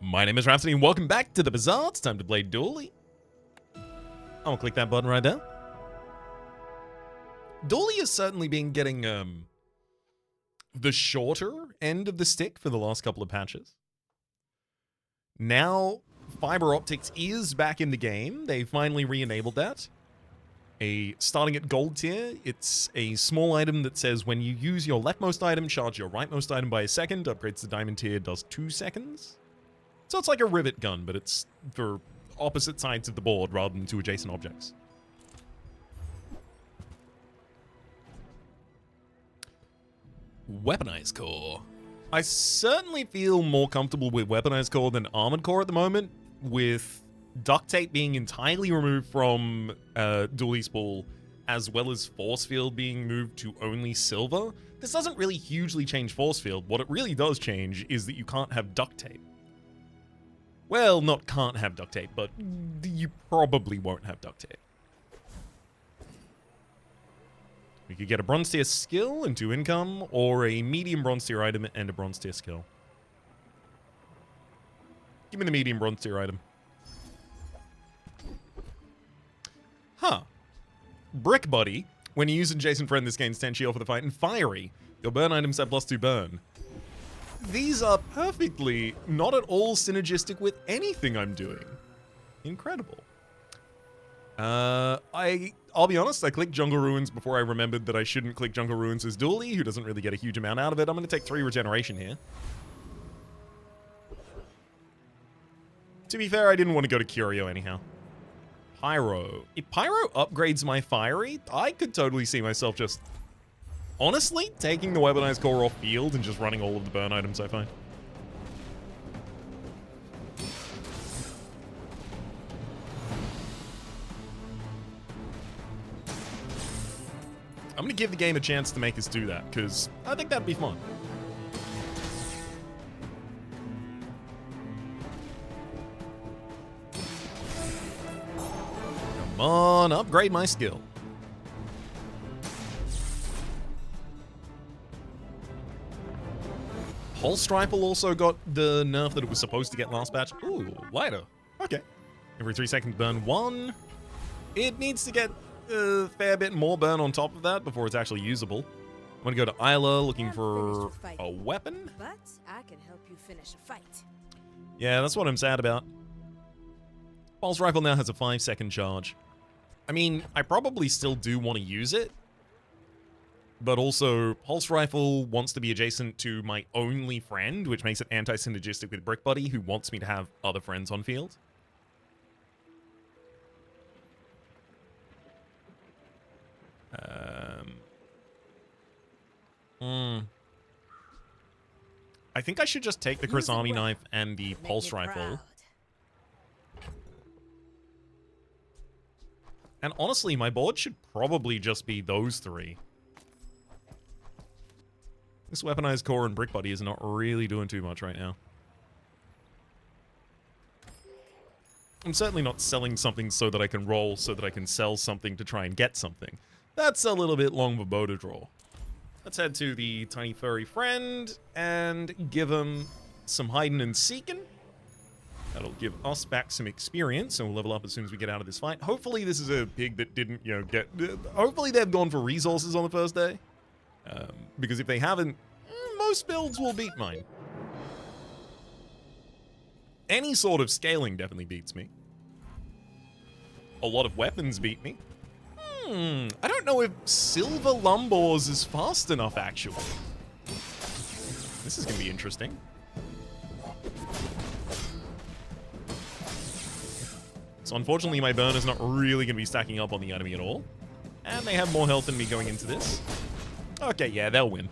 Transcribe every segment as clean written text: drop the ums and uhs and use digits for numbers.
My name is Rhapsody and welcome back to the Bazaar. It's time to play Dually. I'll click that button right there. Dually has certainly been getting the shorter end of the stick for the last couple of patches. Now, fiber optics is back in the game. They finally re-enabled that. Starting at gold tier, it's a small item that says when you use your leftmost item, charge your rightmost item by a second. Upgrades to diamond tier, does 2 seconds. So it's like a rivet gun, but it's for opposite sides of the board rather than two adjacent objects. Weaponized core. I certainly feel more comfortable with weaponized core than armored core at the moment, with duct tape being entirely removed from Dually's pool, as well as force field being moved to only silver. This doesn't really hugely change force field. What it really does change is that you can't have duct tape. Well, not can't have duct tape, but you probably won't have duct tape. We could get a bronze tier skill and 2 income, or a medium bronze tier item and a bronze tier skill. Give me the medium bronze tier item. Huh. Brick Buddy. When you use adjacent friend, this gains 10 shield for the fight. And Fire-ier. Your burn items have +2 burn. These are perfectly not at all synergistic with anything I'm doing. Incredible. I'll be honest, I clicked Jungle Ruins before I remembered that I shouldn't click Jungle Ruins as Dually, who doesn't really get a huge amount out of it. I'm going to take 3 regeneration here. To be fair, I didn't want to go to Curio anyhow. Pyro. If Pyro upgrades my Fire-ier, I could totally see myself just, honestly, taking the weaponized core off field and just running all of the burn items I find. I'm going to give the game a chance to make us do that, because I think that'd be fun. Come on, upgrade my skill. Pulse Rifle also got the nerf that it was supposed to get last patch. Ooh, lighter. Okay. Every 3 seconds burn 1. It needs to get a fair bit more burn on top of that before it's actually usable. I'm gonna go to Isla looking for a weapon. But I can help you finish a fight. Yeah, that's what I'm sad about. Pulse Rifle now has a 5-second charge. I mean, I probably still do want to use it, but also Pulse Rifle wants to be adjacent to my only friend, which makes it anti-synergistic with Brick Buddy, who wants me to have other friends on field. I think I should just take the Krasami knife and the Pulse Rifle. And honestly, my board should probably just be those 3. This weaponized core and Brick Buddy is not really doing too much right now. I'm certainly not selling something so that I can roll, so that I can sell something to try and get something. That's a little bit long of a bow to draw. Let's head to the tiny furry friend and give him some hiding and seeking. That'll give us back some experience, and we'll level up as soon as we get out of this fight. Hopefully this is a pig that didn't, hopefully they've gone for resources on the first day. Because if they haven't, most builds will beat mine. Any sort of scaling definitely beats me. A lot of weapons beat me. I don't know if Silver Lumbors is fast enough, actually. This is going to be interesting. So unfortunately, my burn is not really going to be stacking up on the enemy at all. And they have more health than me going into this. Okay, yeah, they'll win.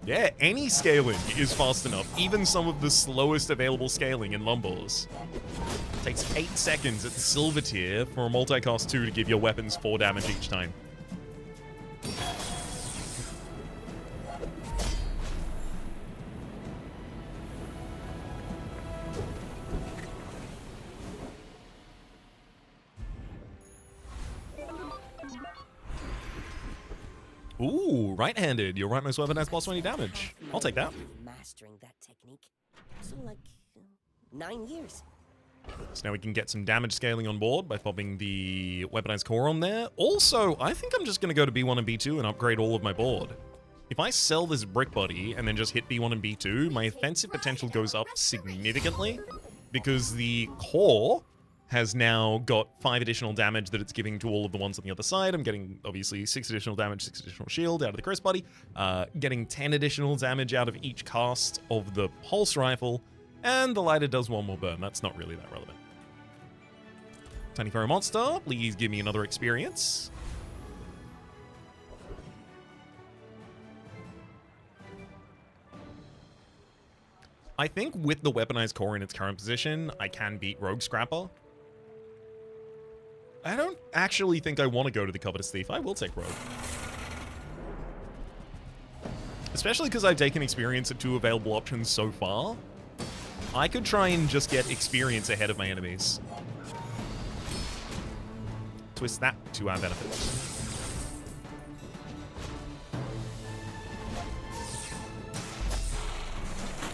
Yeah, any scaling is fast enough. Even some of the slowest available scaling in Lumbors. Takes 8 seconds at the silver tier for a multi-cost 2 to give your weapons 4 damage each time. Ooh, right-handed. Your rightmost weapon has +20 damage. I'll take that. Mastering that technique. So like 9 years. So now we can get some damage scaling on board by popping the weaponized core on there. Also, I think I'm just going to go to B1 and B2 and upgrade all of my board. If I sell this brick body and then just hit B1 and B2, my offensive potential goes up significantly because the core has now got 5 additional damage that it's giving to all of the ones on the other side. I'm getting, obviously, 6 additional damage, 6 additional shield out of the Chris body, getting 10 additional damage out of each cast of the pulse rifle, and the lighter does 1 more burn. That's not really that relevant. Tiny Furrow Monster, please give me another experience. I think with the weaponized core in its current position, I can beat Rogue Scrapper. I don't actually think I want to go to the Covetous Thief. I will take Rogue. Especially because I've taken experience at 2 available options so far. I could try and just get experience ahead of my enemies. Twist that to our benefit.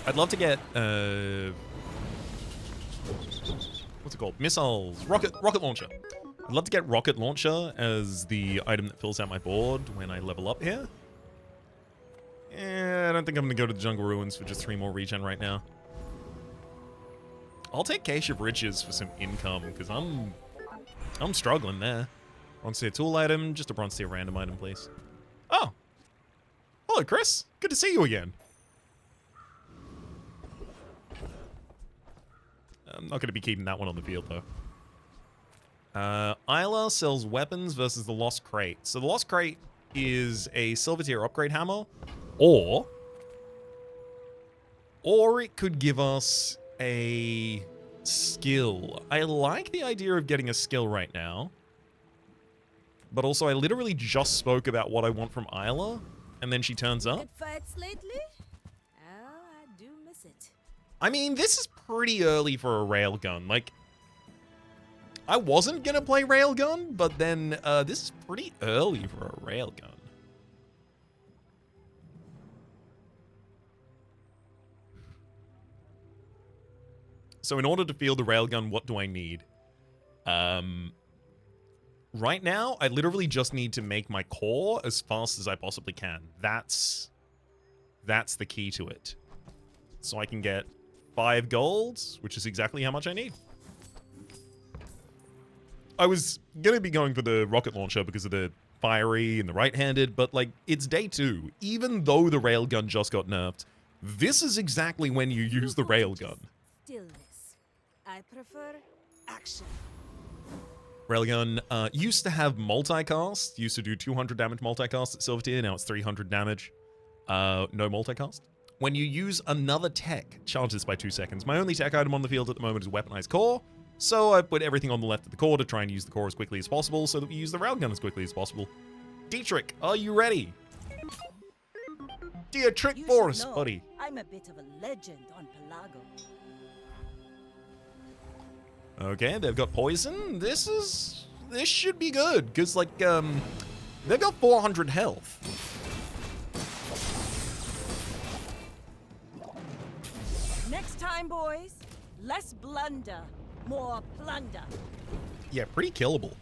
I'd love to get, what's it called? Missiles. Rocket launcher. I'd love to get rocket launcher as the item that fills out my board when I level up here. I don't think I'm going to go to the Jungle Ruins for just 3 more regen right now. I'll take Cache of Riches for some income, because I'm struggling there. Bronze tier tool item, just a bronze tier random item, please. Oh! Hello, Chris. Good to see you again. I'm not going to be keeping that one on the field, though. Isla sells weapons versus the Lost Crate. So the Lost Crate is a silver tier upgrade hammer, or it could give us a skill. I like the idea of getting a skill right now, but also I literally just spoke about what I want from Isla, and then she turns up. Good fights lately? Oh, I do miss it. I mean, this is pretty early for a railgun. Like, I wasn't gonna play railgun, but then this is pretty early for a railgun. So in order to field the railgun, what do I need? Right now, I literally just need to make my core as fast as I possibly can. That's the key to it. So I can get 5 golds, which is exactly how much I need. I was going to be going for the rocket launcher because of the fiery and the right-handed, but, like, it's day 2. Even though the railgun just got nerfed, this is exactly when you use the railgun. Stillness. I prefer action. Railgun used to have multicast, used to do 200 damage multicast at silver tier, now it's 300 damage. No multicast. When you use another tech, charge this by 2 seconds. My only tech item on the field at the moment is weaponized core, so I put everything on the left of the core to try and use the core as quickly as possible so that we use the railgun as quickly as possible. Dietrich, are you ready? Dietrich for us, buddy. I'm a bit of a legend on Pelago. Okay, they've got poison. This should be good, because, like, they've got 400 health. Next time, boys, less blunder, more plunder. Yeah, pretty killable.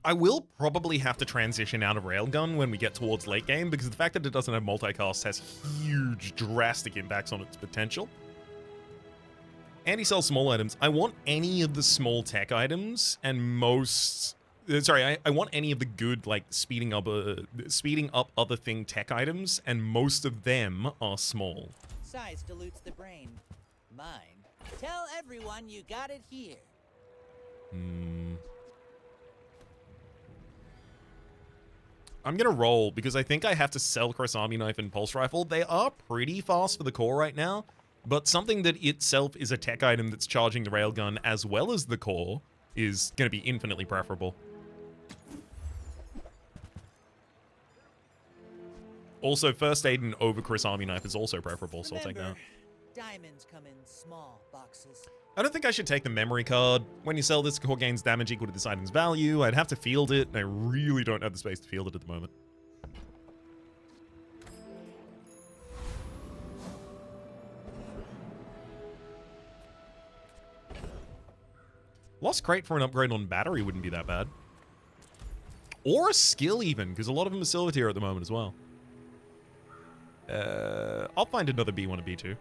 I will probably have to transition out of railgun when we get towards late game, because the fact that it doesn't have multicast has huge, drastic impacts on its potential. Anti-sell small items. I want any of the small tech items and most... Sorry, I want any of the good, like, speeding up other thing tech items, and most of them are small. Size dilutes the brain. Mine. Tell everyone you got it here. I'm gonna roll, because I think I have to sell Chris Army Knife and Pulse Rifle. They are pretty fast for the core right now, but something that itself is a tech item that's charging the railgun as well as the core is gonna be infinitely preferable. Also, First Aid and over Chris Army Knife is also preferable, so I'll take that. Diamonds come in small boxes. I don't think I should take the memory card. When you sell this, core gains damage equal to this item's value. I'd have to field it, and I really don't have the space to field it at the moment. Lost crate for an upgrade on battery wouldn't be that bad. Or a skill even, because a lot of them are silver tier at the moment as well. I'll find another B1 and B2.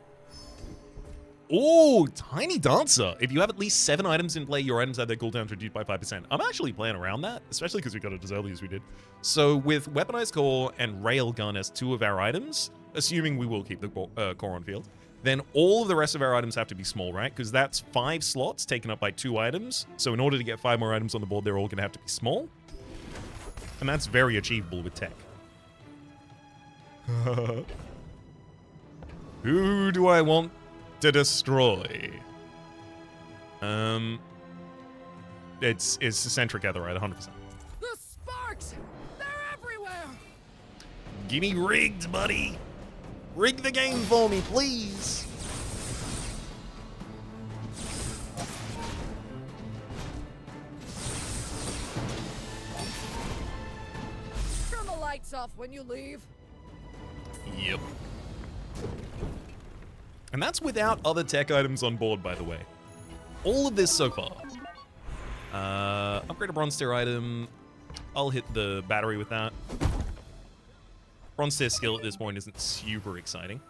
Oh, Tiny Dancer. If you have at least 7 items in play, your items have their cooldowns reduced by 5%. I'm actually playing around that, especially because we got it as early as we did. So with Weaponized Core and Railgun as 2 of our items, assuming we will keep the core on field, then all of the rest of our items have to be small, right? Because that's 5 slots taken up by 2 items. So in order to get 5 more items on the board, they're all going to have to be small. And that's very achievable with tech. Who do I want to destroy? It's Centric Etherite, 100%. The sparks! They're everywhere! Gimme rigged, buddy! Rig the game for me, please! Turn the lights off when you leave. Yep. And that's without other tech items on board, by the way. All of this so far. Upgrade a bronze tier item. I'll hit the battery with that. Bronze tier skill at this point isn't super exciting.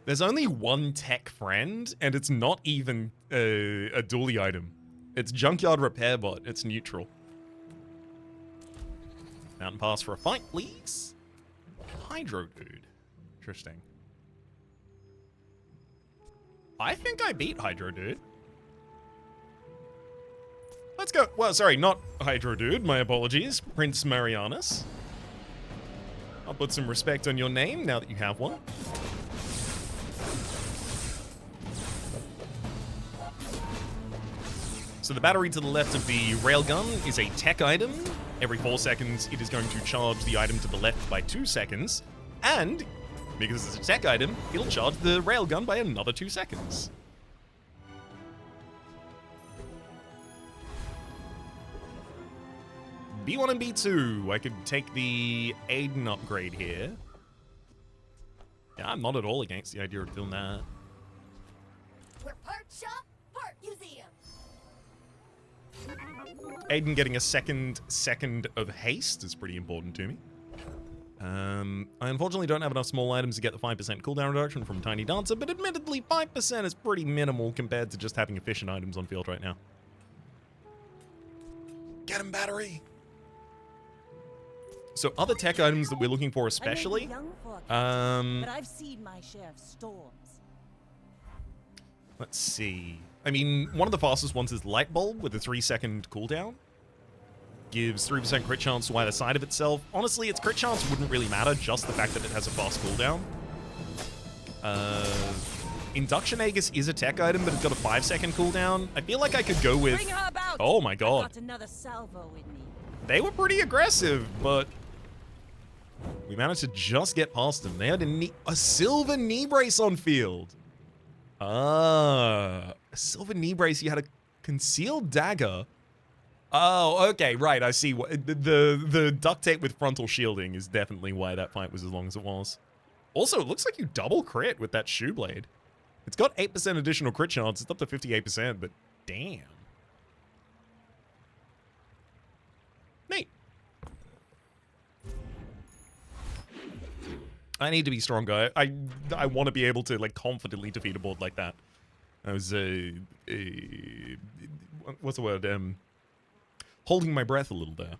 There's only one tech friend, and it's not even a dually item. It's Junkyard Repair Bot. It's neutral. Mountain Pass for a fight, please. Hydro Dude. Interesting. I think I beat Hydro Dude. Let's go. Well, sorry, not Hydro Dude. My apologies. Prince Marianus. I'll put some respect on your name now that you have one. So the battery to the left of the railgun is a tech item. Every 4 seconds, it is going to charge the item to the left by 2 seconds. And, because it's a tech item, it'll charge the railgun by another 2 seconds. B1 and B2. I could take the Aiden upgrade here. Yeah, I'm not at all against the idea of doing that. We're part shop, part museum. Aiden getting a second of haste is pretty important to me. I unfortunately don't have enough small items to get the 5% cooldown reduction from Tiny Dancer, but admittedly 5% is pretty minimal compared to just having efficient items on field right now. Get him, battery! So other tech items that we're looking for especially, I may be young for a captain, but I've seen my share of storms. let's see. I mean, one of the fastest ones is Light Bulb with a 3-second cooldown. Gives 3% crit chance to either side of itself. Honestly, its crit chance wouldn't really matter, just the fact that it has a fast cooldown. Induction Aegis is a tech item, but it's got a 5-second cooldown. I feel like I could go with... Bring her about. Oh my god. Got another salvo in me. They were pretty aggressive, but we managed to just get past them. They had a silver knee brace on field. Ah, a silver knee brace. You had a concealed dagger. Oh, okay, right. I see. What the duct tape with frontal shielding is definitely why that fight was as long as it was. Also, it looks like you double crit with that shoe blade. It's got 8% additional crit chance. It's up to 58%, but damn. Neat. I need to be stronger. I want to be able to like confidently defeat a board like that. I was what's the word? Holding my breath a little there.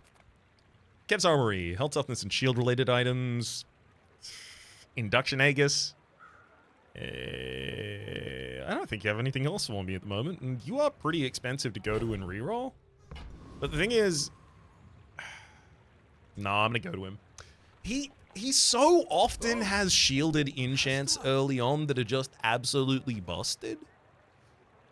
Kev's Armory, health toughness and shield related items. Induction Aegis. I don't think you have anything else for me at the moment, and you are pretty expensive to go to and reroll. But the thing is, nah, I'm gonna go to him. He so often has shielded enchants early on that are just absolutely busted.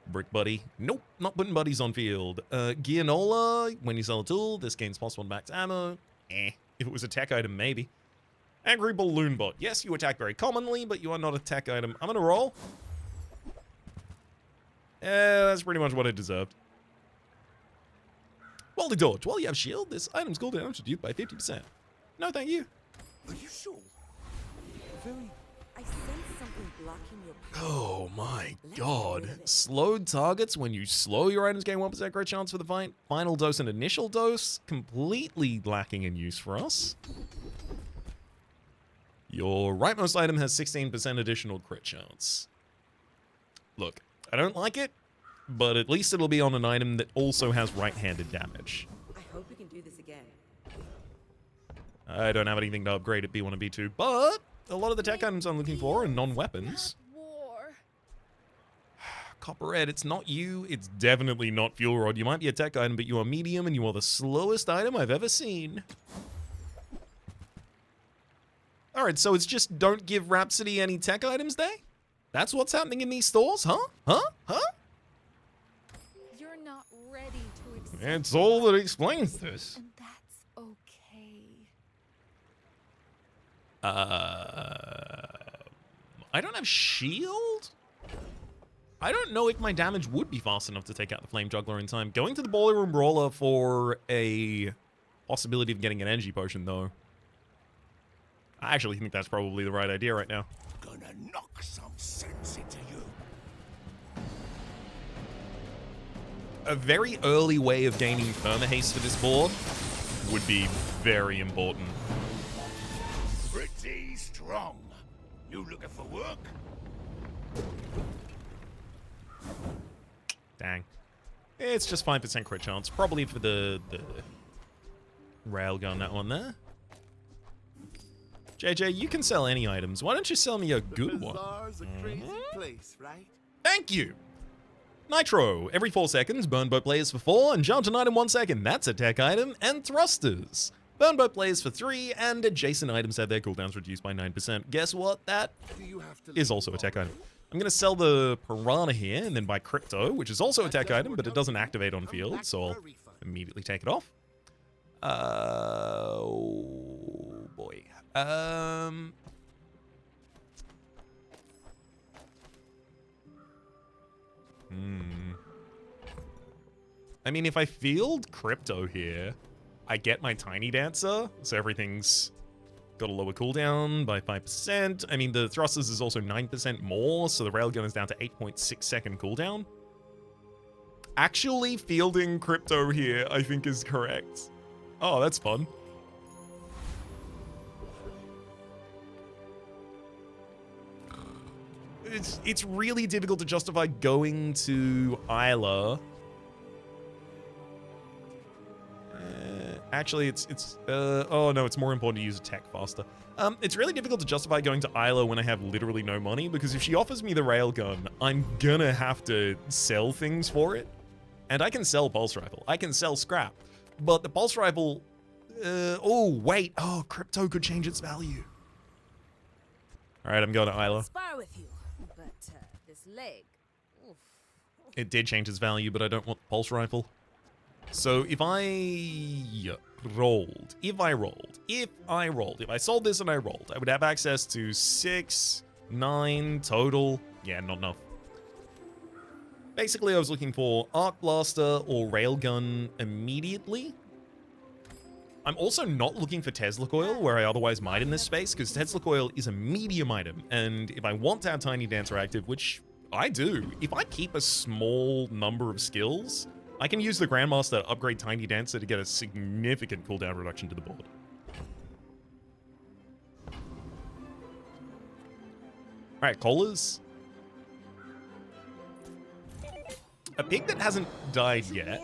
Brick Buddy. Nope, not putting buddies on field. Gianola, when you sell a tool, this gains +1 max ammo. If it was a tech item, maybe. Angry Balloon Bot. Yes, you attack very commonly, but you are not a tech item. I'm gonna roll. That's pretty much what it deserved. While the dodge. While you have shield, this item's cooldown should reduced by 50%. No, thank you. Are you sure? Very. I sense something blocking your path. Oh my Let's god. get rid of it. Slowed targets when you slow your items gain 1% crit chance for the fight. Final dose and initial dose. Completely lacking in use for us. Your rightmost item has 16% additional crit chance. Look, I don't like it, but at least it'll be on an item that also has right-handed damage. I hope we can do this again. I don't have anything to upgrade at B1 and B2, but a lot of the tech items I'm looking for are non-weapons. War. Copperhead, it's not you. It's definitely not Fuel Rod. You might be a tech item, but you are medium, and you are the slowest item I've ever seen. Alright, so it's just don't give Rhapsody any tech items day? That's what's happening in these stores, huh? Huh? You're not ready to accept. It's all that explains this. And that's okay. I don't have shield? I don't know if my damage would be fast enough to take out the Flame Juggler in time. Going to the Boiler Room Brawler for a possibility of getting an energy potion, though. I actually think that's probably the right idea right now. Gonna knock some sense into you. A very early way of gaining perma-haste for this board would be very important. Pretty strong. You looking for work? Dang. It's just 5% crit chance. Probably for the railgun, that one there. JJ, you can sell any items. Why don't you sell me a good one? Bazaar's a crazy place, right? Thank you! Nitro. Every 4 seconds, burn boat players for 4 and charge an item 1 second. That's a tech item. And thrusters. Burn boat players for 3 and adjacent items have their cooldowns reduced by 9%. Guess what? That Do you have to is also a tech item. I'm going to sell the Piranha here and then buy Crypto, which is also a tech item, but it doesn't activate on field, so I'll immediately take it off. Oh boy. I mean, if I field Crypto here, I get my Tiny Dancer, so everything's got a lower cooldown by 5%. I mean, the thrusters is also 9% more, so the railgun is down to 8.6 second cooldown. Actually, fielding Crypto here, I think, is correct. Oh, that's fun. It's really difficult to justify going to Isla. Actually, oh no, it's more important to use a tech faster. It's really difficult to justify going to Isla when I have literally no money, because if she offers me the railgun, I'm gonna have to sell things for it. And I can sell Pulse Rifle. I can sell scrap. But the Pulse Rifle, oh wait, oh, Crypto could change its value. All right, I'm going to Isla. Spar with you, but this leg. Oof. It did change its value, but I don't want the Pulse Rifle. So if I sold this and I rolled, I would have access to 6, 9 total. Yeah, not enough. Basically, I was looking for Arc Blaster or Railgun immediately. I'm also not looking for Tesla Coil, where I otherwise might in this space, because Tesla Coil is a medium item, and if I want to have Tiny Dancer active, which I do, if I keep a small number of skills, I can use the Grandmaster to upgrade Tiny Dancer to get a significant cooldown reduction to the board. Alright, Colas. A pig that hasn't died yet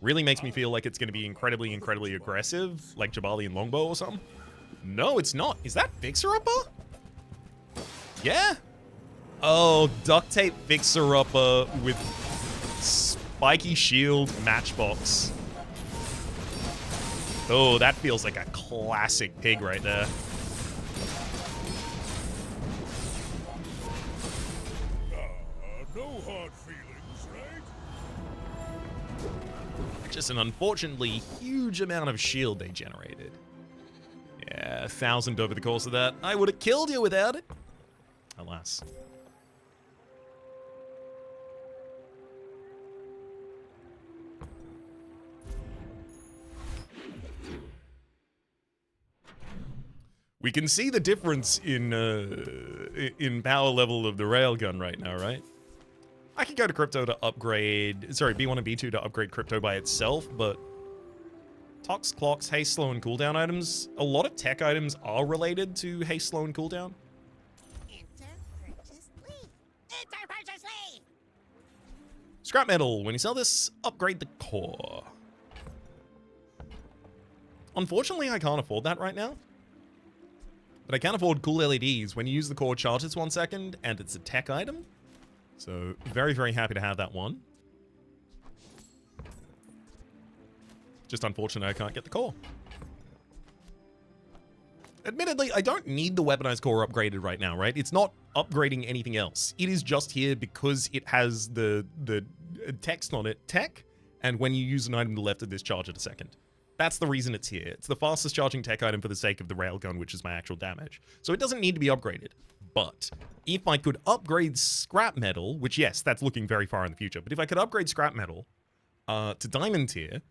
really makes me feel like it's going to be incredibly, incredibly aggressive, like Jabali and Longbow or something. No, it's not. Is that Fixer-Upper? Yeah. Oh, Duct Tape Fixer-Upper with Spiky Shield Matchbox. Oh, that feels like a classic pig right there. No hard feelings, right? Just an unfortunately huge amount of shield they generated. Yeah, Yeah, 1,000 over the course of that. I would have killed you without it. Alas. We can see the difference in power level of the railgun right now, right? I could go to crypto to upgrade, sorry, B1 and B2 to upgrade crypto by itself, but Tox, clocks, haste, slow, and cooldown items, a lot of tech items are related to haste, slow, and cooldown. Enter purchase leave. Enter purchase leave. Scrap metal, when you sell this, upgrade the core. Unfortunately, I can't afford that right now. But I can afford cool LEDs. When you use the core, charges 1 second, and it's a tech item. So, very, very happy to have that one. Just unfortunate I can't get the core. Admittedly, I don't need the weaponized core upgraded right now, right? It's not upgrading anything else. It is just here because it has the text on it, tech, and when you use an item to the left of this, charge it a second. That's the reason it's here. It's the fastest charging tech item for the sake of the railgun, which is my actual damage. So it doesn't need to be upgraded. But if I could upgrade scrap metal, which yes, that's looking very far in the future, but if I could upgrade scrap metal to diamond tier,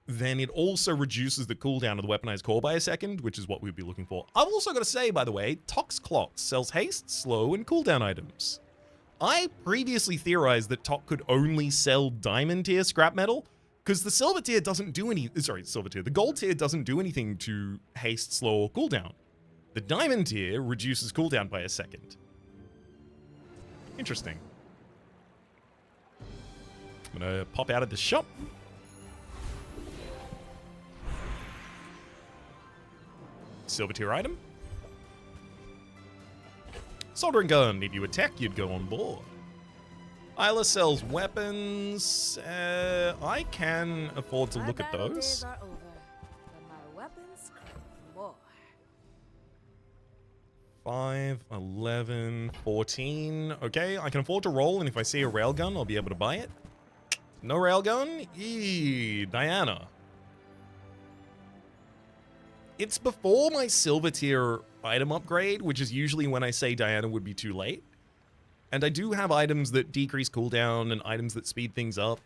then it also reduces the cooldown of the weaponized core by a second, which is what we'd be looking for. I've also got to say, by the way, Tox Clocks sells haste, slow, and cooldown items. I previously theorized that Tok could only sell diamond tier scrap metal, because the silver tier doesn't do any, sorry, silver tier, the gold tier doesn't do anything to haste, slow, or cooldown. The diamond tier reduces cooldown by a second. Interesting. I'm gonna pop out of the shop. Silver tier item. Soldering gun. If you attack, you'd go on board. Isla sells weapons. I can afford to look at those. Days are over, but my weapons more. 5, 11, 14. Okay, I can afford to roll, and if I see a railgun, I'll be able to buy it. No railgun? Eee, Diana. It's before my silver tier item upgrade, which is usually when I say Diana would be too late. And I do have items that decrease cooldown and items that speed things up.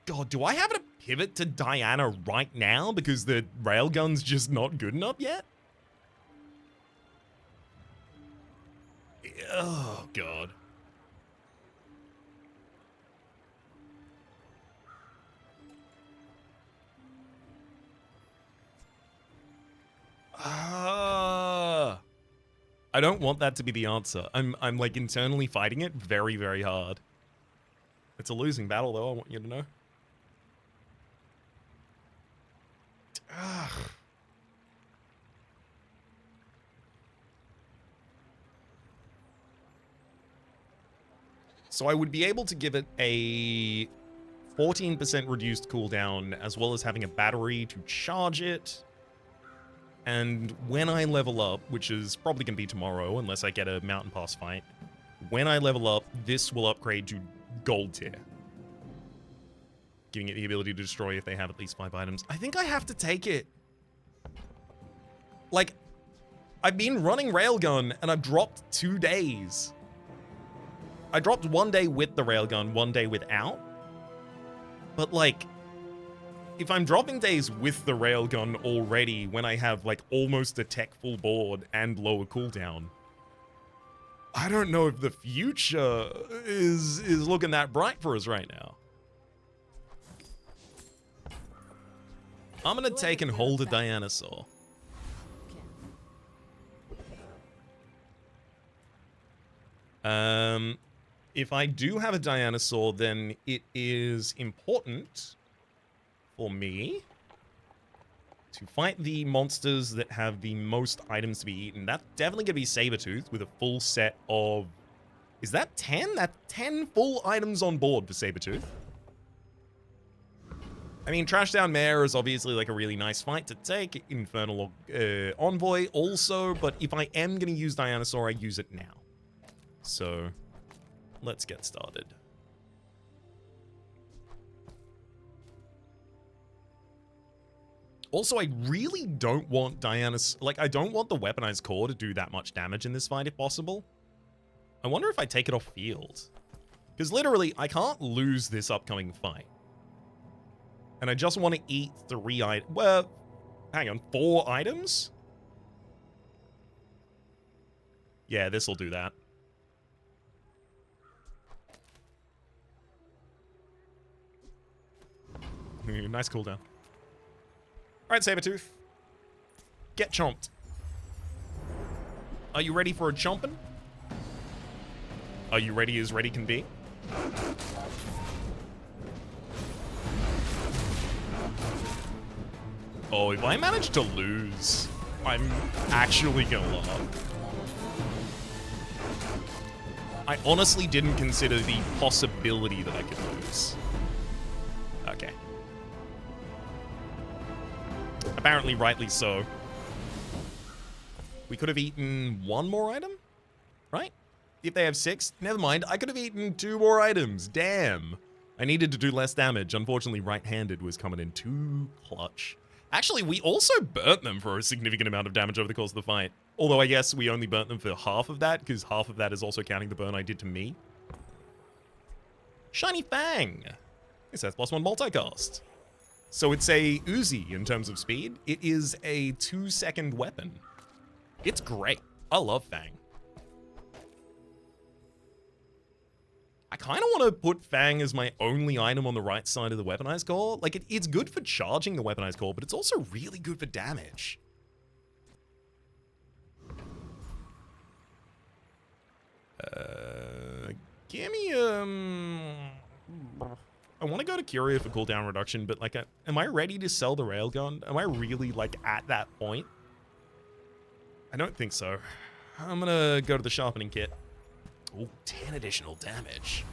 God, do I have to pivot to Diana right now because the railgun's just not good enough yet? Oh, God. I don't want that to be the answer. I'm like internally fighting it very, very hard. It's a losing battle though, I want you to know. Ugh. So I would be able to give it a 14% reduced cooldown as well as having a battery to charge it. And when I level up, which is probably going to be tomorrow, unless I get a mountain pass fight, when I level up, this will upgrade to gold tier. Giving it the ability to destroy if they have at least 5 items. I think I have to take it. Like, I've been running railgun, and I've dropped 2 days. I dropped 1 day with the railgun, 1 day without. But, like, if I'm dropping days with the railgun already when I have like almost a tech full board and lower cooldown, I don't know if the future is looking that bright for us right now. I'm gonna take and hold a dianosaur. If I do have a dianosaur, then it is important for me to fight the monsters that have the most items to be eaten. That's definitely going to be Sabertooth with a full set of... Is that 10? That's 10 full items on board for Sabertooth. I mean, Trashdown Mare is obviously like a really nice fight to take. Infernal Envoy also, but if I am going to use Dianosaur, I use it now. So, let's get started. Also, I really don't want Diana's... Like, I don't want the weaponized core to do that much damage in this fight if possible. I wonder if I take it off field. Because literally, I can't lose this upcoming fight. And I just want to eat 3 items. Well, hang on, 4 items? Yeah, this'll do that. Nice cooldown. Alright, Sabretooth. Get chomped. Are you ready for a chomping? Are you ready as ready can be? Oh, if I manage to lose, I'm actually gonna laugh. I honestly didn't consider the possibility that I could lose. Okay. Apparently rightly so. We could have eaten 1 more item, right? If they have 6, never mind. I could have eaten 2 more items. Damn. I needed to do less damage. Unfortunately, right-handed was coming in too clutch. Actually, we also burnt them for a significant amount of damage over the course of the fight. Although I guess we only burnt them for half of that, because half of that is also counting the burn I did to me. Shiny Fang. It says +1 multicast. So it's a Uzi in terms of speed. It is a 2-second weapon. It's great. I love Fang. I kind of want to put Fang as my only item on the right side of the weaponized core. Like, it's good for charging the weaponized core, but it's also really good for damage. Give me, I want to go to Curio for cooldown reduction, but, like, am I ready to sell the railgun? Am I really, like, at that point? I don't think so. I'm gonna go to the sharpening kit. Oh, 10 additional damage.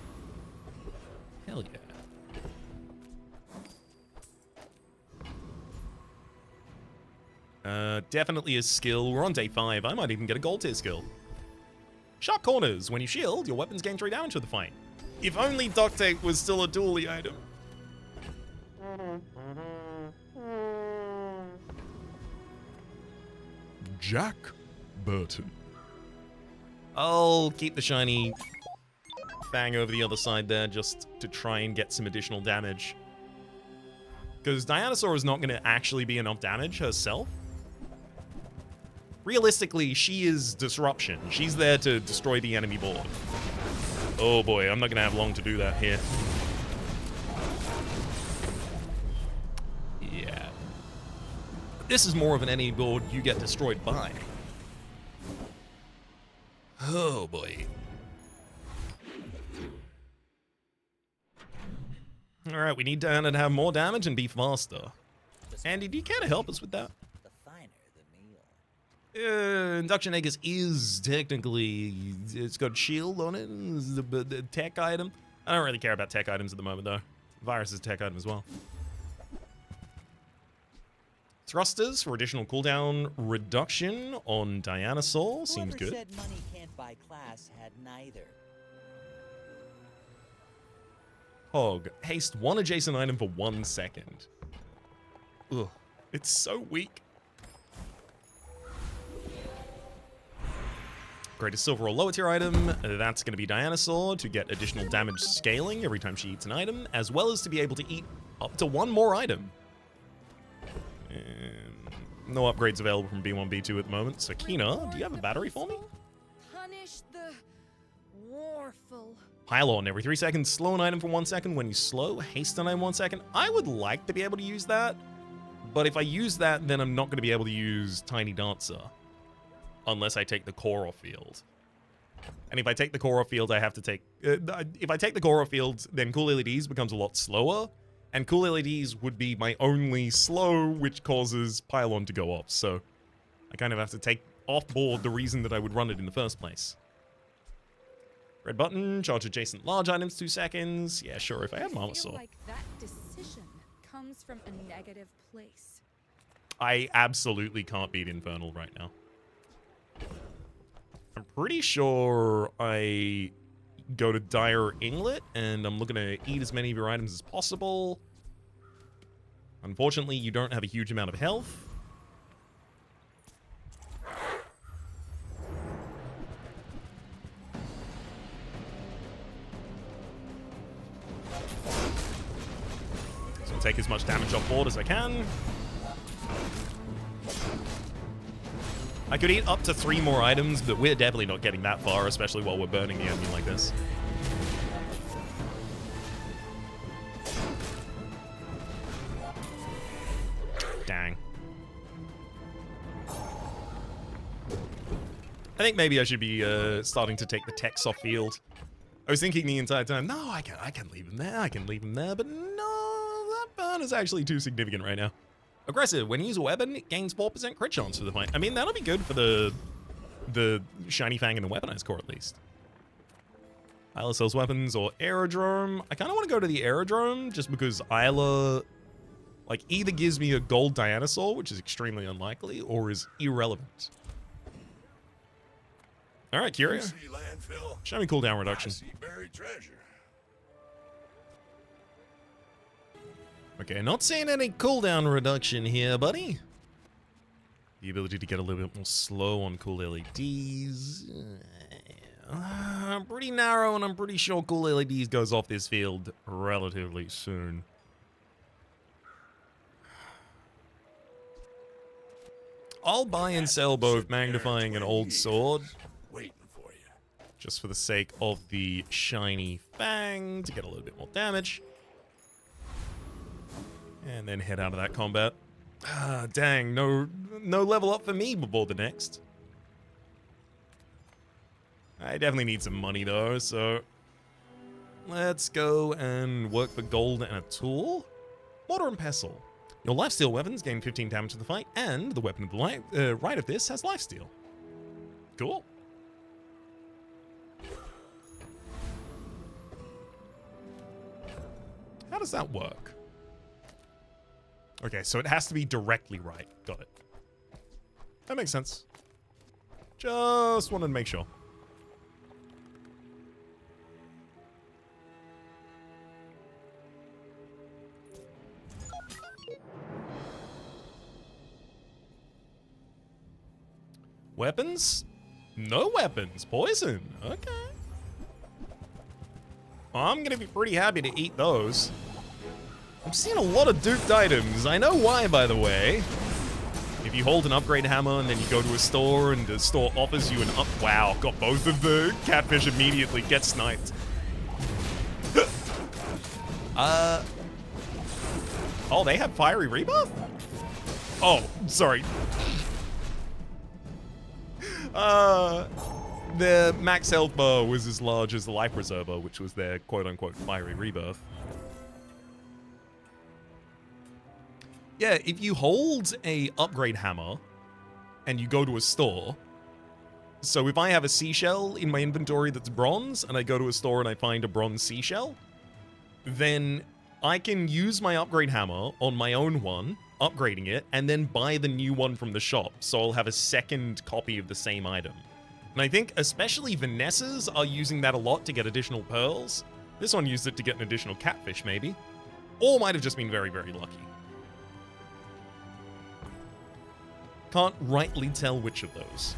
Hell yeah. Definitely a skill. We're on day 5. I might even get a gold tier skill. Sharp corners. When you shield, your weapons gain 3 damage with the fight. If only duct tape was still a dually item. Jack Burton. I'll keep the shiny Fang over the other side there just to try and get some additional damage. Because Dianosaur is not going to actually be enough damage herself. Realistically, she is disruption. She's there to destroy the enemy board. Oh boy, I'm not going to have long to do that here. Yeah. This is more of an enemy board you get destroyed by. Oh boy. Alright, we need Diana to have more damage and be faster. Andy, do you care to help us with that? The finer the meal. Induction Aegis is technically, it's got shield on it, it's the tech item. I don't really care about tech items at the moment though. Virus is a tech item as well. Thrusters for additional cooldown reduction on Dianosaur. Seems good. Whoever said money can't buy class had neither. Hog. Haste 1 adjacent item for 1 second. Ugh. It's so weak. Greatest silver or lower tier item. That's going to be Dianosaur to get additional damage scaling every time she eats an item, as well as to be able to eat up to 1 more item. No upgrades available from B1, B2 at the moment. Sakina, do you have a battery for me? Punish the warful. Pylon every 3 seconds. Slow an item for 1 second when you slow. Haste an item 1 second. I would like to be able to use that, but if I use that, then I'm not going to be able to use Tiny Dancer unless I take the core off field. And if I take the core off field, I have to take... if I take the core off field, then Cool LEDs becomes a lot slower, and Cool LEDs would be my only slow, which causes Pylon to go off. So I kind of have to take off board the reason that I would run it in the first place. Red button, charge adjacent large items 2 seconds. Yeah, sure, if I had Mama I Saw. feel like that decision comes from a negative place. I absolutely can't beat Infernal right now. I'm pretty sure I go to Dire Inglet, and I'm looking to eat as many of your items as possible. Unfortunately, you don't have a huge amount of health. So I'll take as much damage off board as I can. I could eat up to 3 more items, but we're definitely not getting that far, especially while we're burning the enemy like this. Dang. I think maybe I should be starting to take the techs off field. I was thinking the entire time, no, I can leave him there, I can leave him there, but no, that burn is actually too significant right now. Aggressive. When you use a weapon, it gains 4% crit chance for the fight. I mean, that'll be good for the Shiny Fang and the Weaponized Core, at least. Isla sells weapons or Aerodrome. I kind of want to go to the Aerodrome, just because Isla, like, either gives me a gold Dianosaur, which is extremely unlikely, or is irrelevant. All right, Curio. Show me cooldown reduction. Buried treasure. Okay, not seeing any cooldown reduction here, buddy. The ability to get a little bit more slow on cool LEDs. Pretty narrow, and I'm pretty sure cool LEDs goes off this field relatively soon. I'll buy and sell both Magnifying and Old Sword, Waiting for you. just for the sake of the Shiny Fang, to get a little bit more damage. And then head out of that combat. Ah, dang, no level up for me before the next. I definitely need some money though, so let's go and work for gold and a tool. Mortar and pestle. Your lifesteal weapons gain 15 damage to the fight, and the weapon of the right of this has lifesteal. Cool. How does that work? Okay, so it has to be directly right. Got it. That makes sense. Just wanted to make sure. Weapons? No weapons. Poison. Okay. I'm gonna be pretty happy to eat those. I'm seeing a lot of duped items. I know why, by the way. If you hold an upgrade hammer and then you go to a store and the store offers you an up... Wow, got both of the catfish immediately. Get sniped. Oh, they have fiery rebirth? Oh, sorry. Their max health bar was as large as the life preserver, which was their quote-unquote fiery rebirth. Yeah, if you hold a upgrade hammer and you go to a store, so if I have a seashell in my inventory that's bronze and I go to a store and I find a bronze seashell, then I can use my upgrade hammer on my own one, upgrading it, and then buy the new one from the shop, so I'll have a second copy of the same item. And I think especially Vanessas are using that a lot to get additional pearls. This one used it to get an additional catfish, maybe. Or might have just been very, very lucky. Can't rightly tell which of those.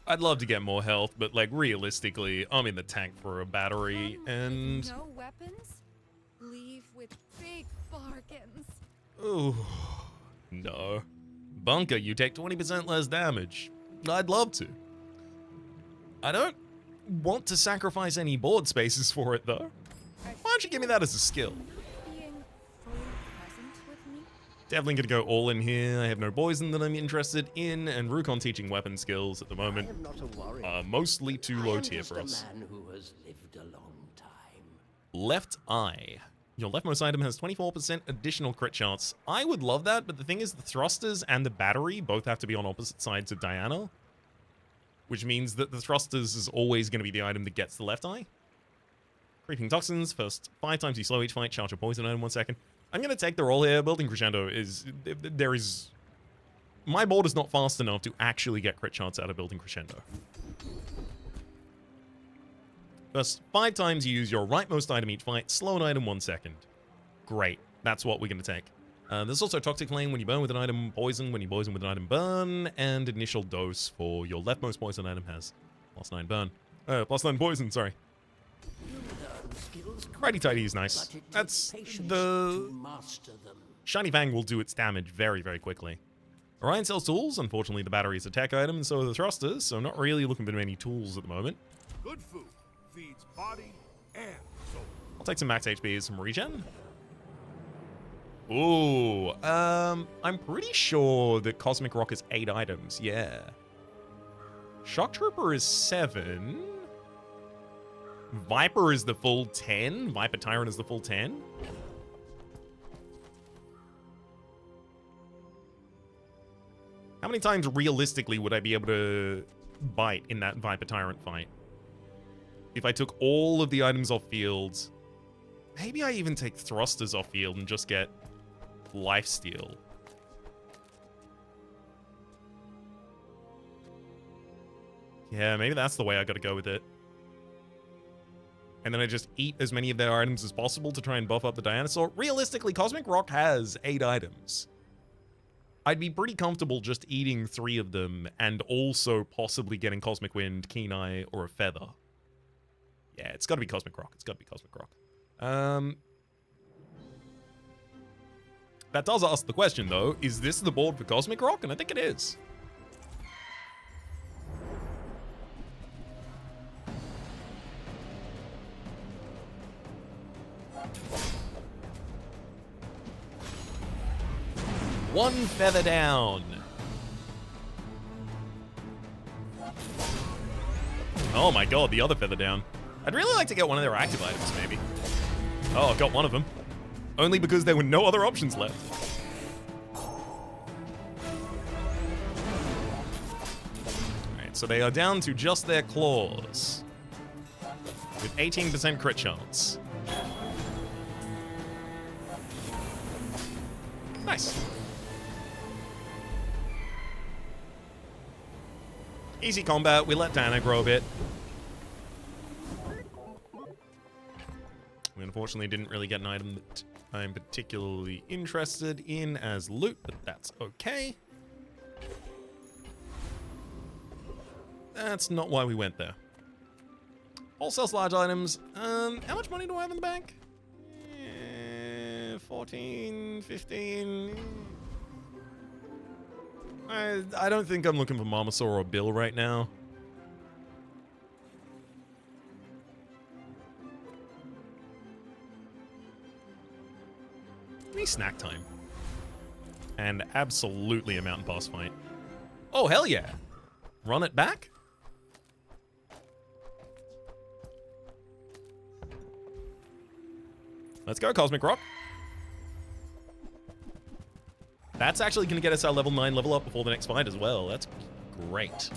I'd love to get more health, but like realistically, I'm in the tank for a battery and... No weapons? Leave with big bargains. Ooh, no. Bunker, you take 20% less damage. I'd love to. I don't want to sacrifice any board spaces for it though. Why don't you give me that as a skill? Being fully present with me? Definitely gonna go all in here. I have no poison that I'm interested in, and Rukon teaching weapon skills at the moment I am not a warrior. are mostly too I low am tier just for a us. man who has lived a long time. Left eye. Your leftmost item has 24% additional crit chance. I would love that, but the thing is the thrusters and the battery both have to be on opposite sides of Diana, which means that the thrusters is always going to be the item that gets the left eye. Creeping toxins. First 5 times you slow each fight. Charge your poison item 1 second. I'm going to take the roll here. Building Crescendo is... There is... My board is not fast enough to actually get crit chance out of Building Crescendo. First 5 times you use your rightmost item each fight, slow an item 1 second. Great. That's what we're going to take. There's also Toxic Flame when you burn with an item, Poison when you poison with an item, burn, and Initial Dose for your leftmost poison item has +9 burn. +9 poison, sorry. Righty tighty is nice. That's the... Shiny Fang will do its damage very, very quickly. Orion sells tools. Unfortunately, the battery is a tech item, and so are the thrusters, so not really looking for many tools at the moment. Good food feeds body and soul. I'll take some max HP as some regen. Ooh, I'm pretty sure that Cosmic Rock is 8 items, yeah. Shock Trooper is 7. Viper is the full 10. Viper Tyrant is the full 10. How many times realistically would I be able to bite in that Viper Tyrant fight? If I took all of the items off field, maybe I even take thrusters off field and just get lifesteal. Yeah, maybe that's the way I gotta go with it. And then I just eat as many of their items as possible to try and buff up the dianosaur. Realistically, Cosmic Rock has 8 items. I'd be pretty comfortable just eating 3 of them and also possibly getting Cosmic Wind, Keen Eye, or a Feather. Yeah, it's gotta be Cosmic Rock. It's gotta be Cosmic Rock. That does ask the question, though. Is this the board for Cosmic Rock? And I think it is. One feather down. Oh my god, the other feather down. I'd really like to get one of their active items, maybe. Oh, I got one of them. Only because there were no other options left. Alright, so they are down to just their claws. With 18% crit chance. Nice. Easy combat. We let Dana grow a bit. We unfortunately didn't really get an item that I'm particularly interested in as loot, but that's okay. That's not why we went there. All sells large items. How much money do I have in the bank? 14, 15... I don't think I'm looking for Mamasaur or Bill right now. Give me snack time. And absolutely a mountain boss fight. Oh, hell yeah. Run it back? Let's go, Cosmic Rock. That's actually going to get us our level 9 level up before the next fight as well. That's great.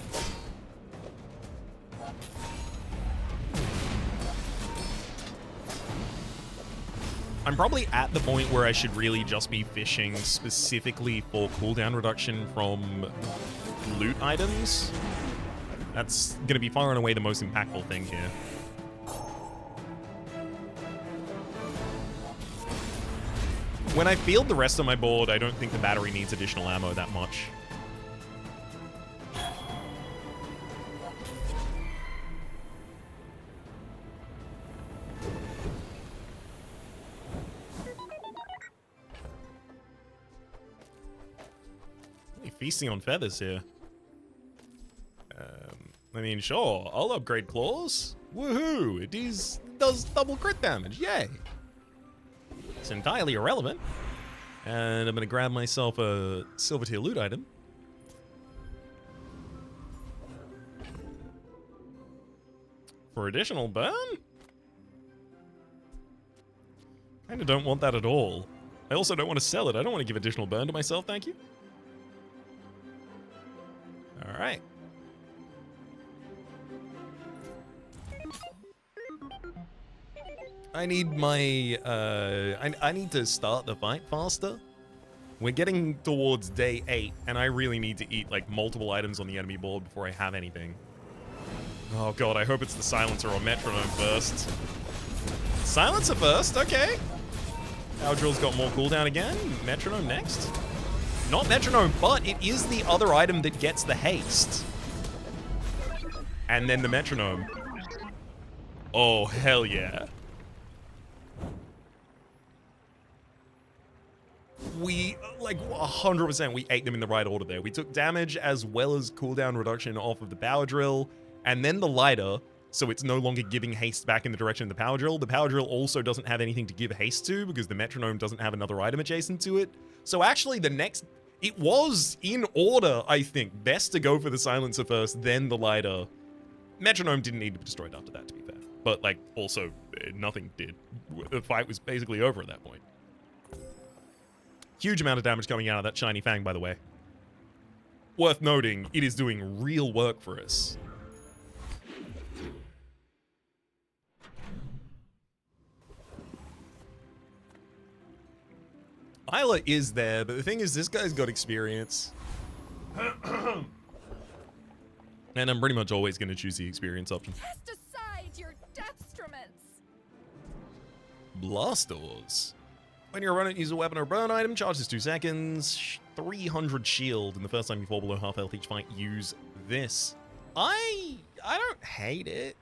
I'm probably at the point where I should really just be fishing specifically for cooldown reduction from loot items. That's going to be far and away the most impactful thing here. When I field the rest of my board, I don't think the battery needs additional ammo that much. Really feasting on feathers here. I mean, sure, I'll upgrade claws. Woohoo! It does double crit damage. Yay! It's entirely irrelevant. And I'm going to grab myself a silver tier loot item. For additional burn? Kind of don't want that at all. I also don't want to sell it. I don't want to give additional burn to myself, thank you. Alright. I need my, I need to start the fight faster. We're getting towards day 8, and I really need to eat, like, multiple items on the enemy board before I have anything. Oh god, I hope it's the silencer or metronome first. Silencer first, okay. Power drill's got more cooldown again. Metronome next. Not metronome, but it is the other item that gets the haste. And then the metronome. Oh, hell yeah. We, like, 100%, we ate them in the right order there. We took damage as well as cooldown reduction off of the power drill, and then the lighter, so it's no longer giving haste back in the direction of the power drill. The power drill also doesn't have anything to give haste to because the metronome doesn't have another item adjacent to it. So actually the next, it was in order, I think, best to go for the silencer first, then the lighter. Metronome didn't need to be destroyed after that, to be fair. But, like, also, nothing did. The fight was basically over at that point. Huge amount of damage coming out of that shiny fang, by the way. Worth noting, it is doing real work for us. Isla is there, but the thing is, this guy's got experience. And I'm pretty much always going to choose the experience option. Cast aside your deathstruments. Blasters. When you're running, use a weapon or burn item, charges 2 seconds, 300 shield, and the first time you fall below half health each fight, use this. I don't hate it.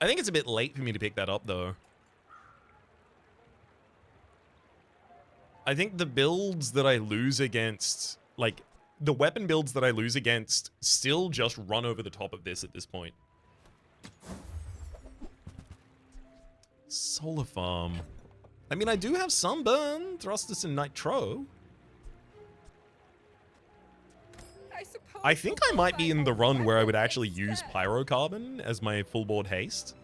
I think it's a bit late for me to pick that up, though. I think the builds that I lose against, like, the weapon builds that I lose against still just run over the top of this at this point. Solar farm. I mean, I do have sunburn, thrusters, and nitro. I think I might be in the run where I would actually use pyrocarbon as my full board haste.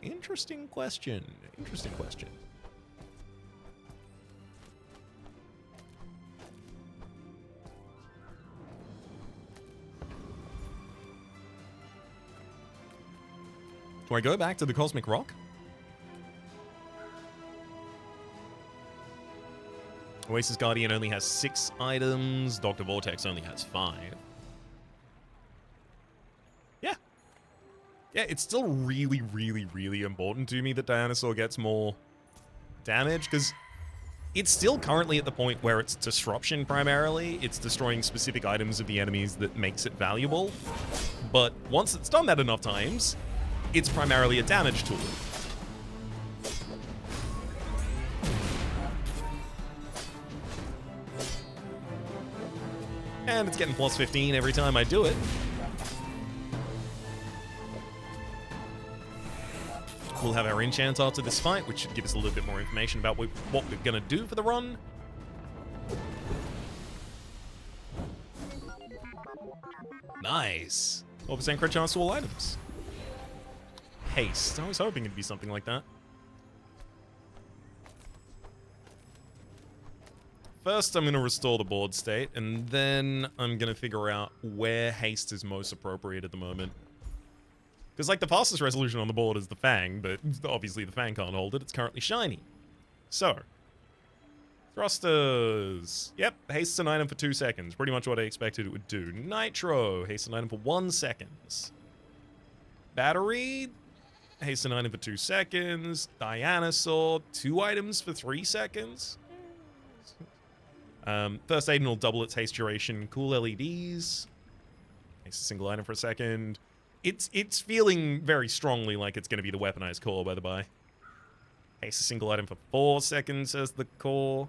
Interesting question. Interesting question. Do I go back to the Cosmic Rock? Oasis Guardian only has 6 items. Dr. Vortex only has 5. Yeah. Yeah, it's still really, really, really important to me that Dianosaur gets more damage, because it's still currently at the point where it's disruption primarily. It's destroying specific items of the enemies that makes it valuable. But once it's done that enough times, it's primarily a damage tool. And it's getting plus 15 every time I do it. We'll have our enchant after this fight, which should give us a little bit more information about what we're going to do for the run. Nice. 4% crit chance to all items. Haste. I was hoping it'd be something like that. First, I'm going to restore the board state, and then I'm going to figure out where haste is most appropriate at the moment. Because, like, the fastest resolution on the board is the Fang, but obviously the Fang can't hold it. It's currently shiny. So, thrusters. Yep, haste's an item for 2 seconds. Pretty much what I expected it would do. Nitro. Haste an item for 1 second. Battery. Haste an item for 2 seconds. Dianosaur. 2 items for 3 seconds. First aid will double its haste duration. Cool LEDs. Haste a single item for a second. It's feeling very strongly like it's going to be the weaponized core, by the by. Haste a single item for 4 seconds as the core.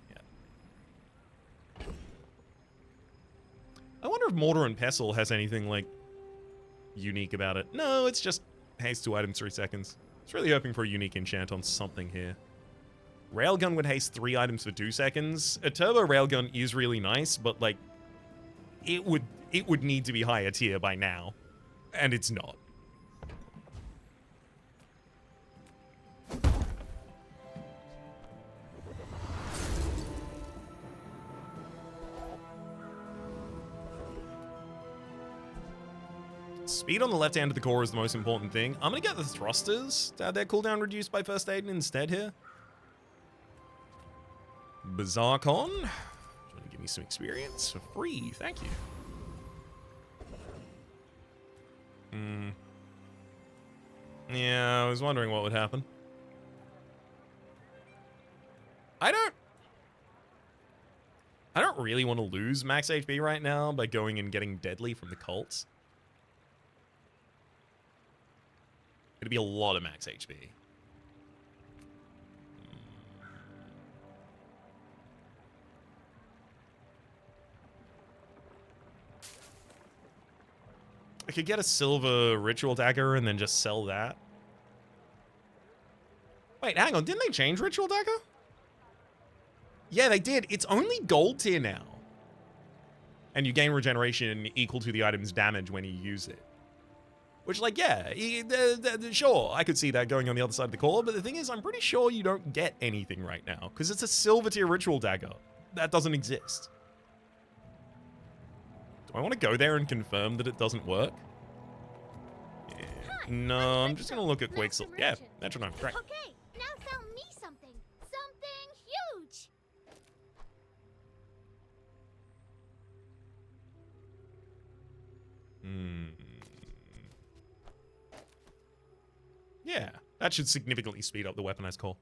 Yeah. I wonder if Mortar and Pestle has anything, like, unique about it. No, it's just haste 2 items, 3 seconds. It's really hoping for a unique enchant on something here. Railgun would haste 3 items for 2 seconds. A turbo railgun is really nice, but, like, it would need to be higher tier by now. And it's not. Speed on the left hand of the core is the most important thing. I'm going to get the thrusters to have their cooldown reduced by first aid instead here. Bazaar Con. me some experience for free. Thank you. Yeah, I was wondering what would happen. I don't really want to lose max HP right now by going and getting deadly from the cults. It'd be a lot of max HP. I could get a silver ritual dagger and then just sell that. Wait, hang on. Didn't they change ritual dagger? Yeah, they did. It's only gold tier now. And you gain regeneration equal to the item's damage when you use it. Which, like, yeah, sure, I could see that going on the other side of the core, but the thing is, I'm pretty sure you don't get anything right now, because it's a silver tier ritual dagger. That doesn't exist. Do I want to go there and confirm that it doesn't work? Yeah. No, I'm just going to look at Quicksilver. Yeah, Metronome, great. Okay, now sell me something. Something huge. Yeah, that should significantly speed up the weaponized core.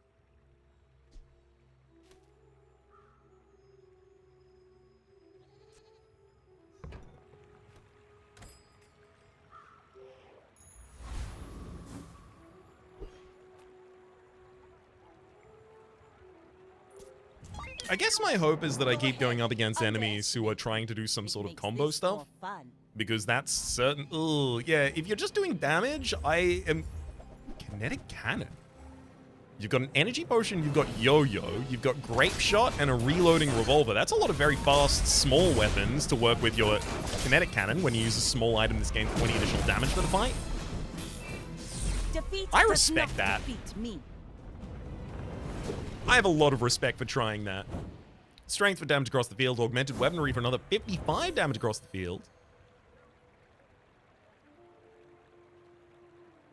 I guess my hope is that I keep going up against enemies who are trying to do some sort of combo stuff. Because that's certain... Ugh, yeah, if you're just doing damage, I am... Kinetic cannon. You've got an energy potion, you've got yo-yo, you've got grape shot, and a reloading revolver. That's a lot of very fast, small weapons to work with your kinetic cannon when you use a small item that's gains 20 additional damage for the fight. I respect that. I have a lot of respect for trying that. Strength for damage across the field, augmented weaponry for another 55 damage across the field.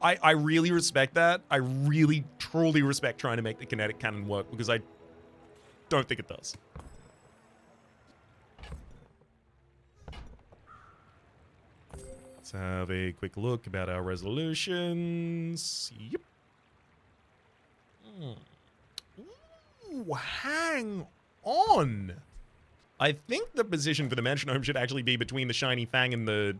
I really respect that. I really, truly respect trying to make the kinetic cannon work because I don't think it does. Let's have a quick look about our resolutions. Yep. Ooh, hang on. I think the position for the metronome should actually be between the shiny fang and the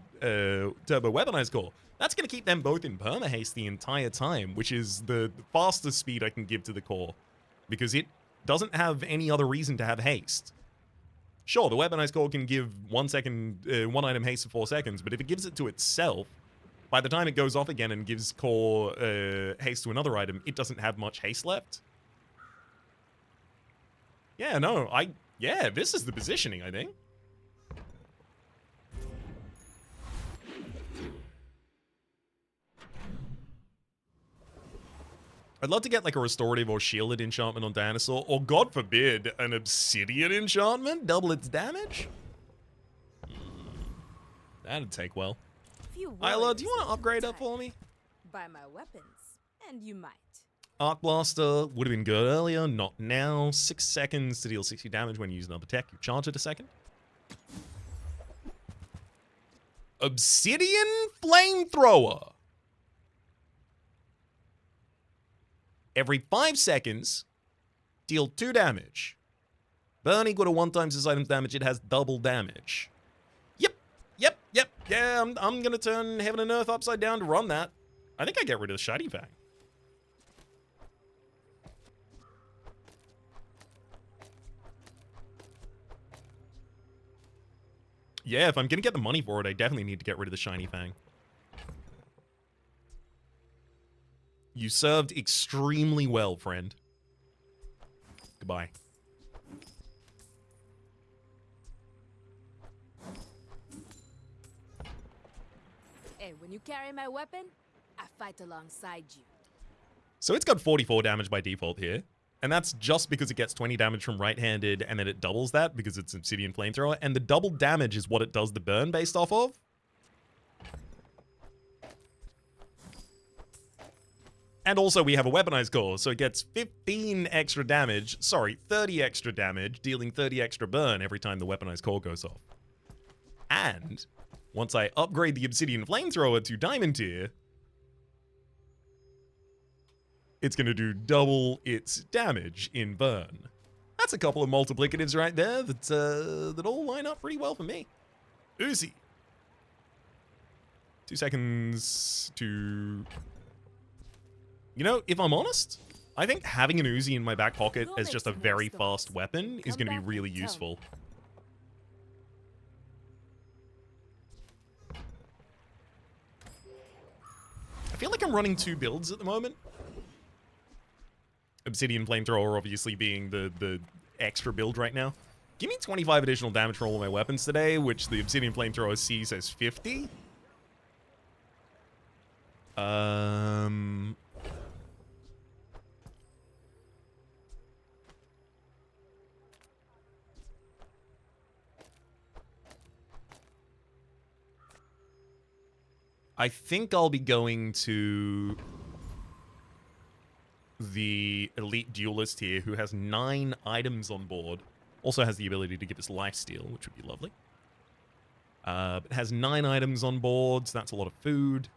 turbo weaponized core. That's going to keep them both in perma-haste the entire time, which is the fastest speed I can give to the core, because it doesn't have any other reason to have haste. Sure, the weaponized core can give 1 second, one item haste for 4 seconds, but if it gives it to itself, by the time it goes off again and gives core haste to another item, it doesn't have much haste left. Yeah, no, yeah, this is the positioning, I think. I'd love to get like a restorative or shielded enchantment on Dianosaur, or God forbid, an Obsidian enchantment, double its damage. That'd take well. Isla, do you want to upgrade up for me? Buy my weapons, and you might. Arc Blaster would have been good earlier, not now. 6 seconds to deal 60 damage when you use another tech. You charge it a second. Obsidian Flamethrower. Every 5 seconds, deal 2 damage. Burn equal to 1 times this item's damage. It has double damage. Yep. Yeah, I'm gonna turn heaven and earth upside down to run that. I think I get rid of the shiny fang. Yeah, if I'm gonna get the money for it, I definitely need to get rid of the shiny fang. You served extremely well, friend. Goodbye. Hey, when you carry my weapon, I fight alongside you. So it's got 44 damage by default here. And that's just because it gets 20 damage from right-handed, and then it doubles that because it's Obsidian Flamethrower. And the double damage is what it does the burn based off of. And also we have a weaponized core, so it gets 15 extra damage, sorry, 30 extra damage, dealing 30 extra burn every time the weaponized core goes off. And once I upgrade the Obsidian flamethrower to diamond tier, it's going to do double its damage in burn. That's a couple of multiplicatives right there that all line up pretty well for me. Uzi. 2 seconds to... You know, if I'm honest, I think having an Uzi in my back pocket as just a very fast weapon is going to be really useful. I feel like I'm running 2 builds at the moment. Obsidian flamethrower obviously being the extra build right now. Give me 25 additional damage for all of my weapons today, which the Obsidian flamethrower sees as 50. I think I'll be going to the elite duelist here, who has 9 items on board. Also has the ability to give us lifesteal, which would be lovely. But has 9 items on board, so that's a lot of food.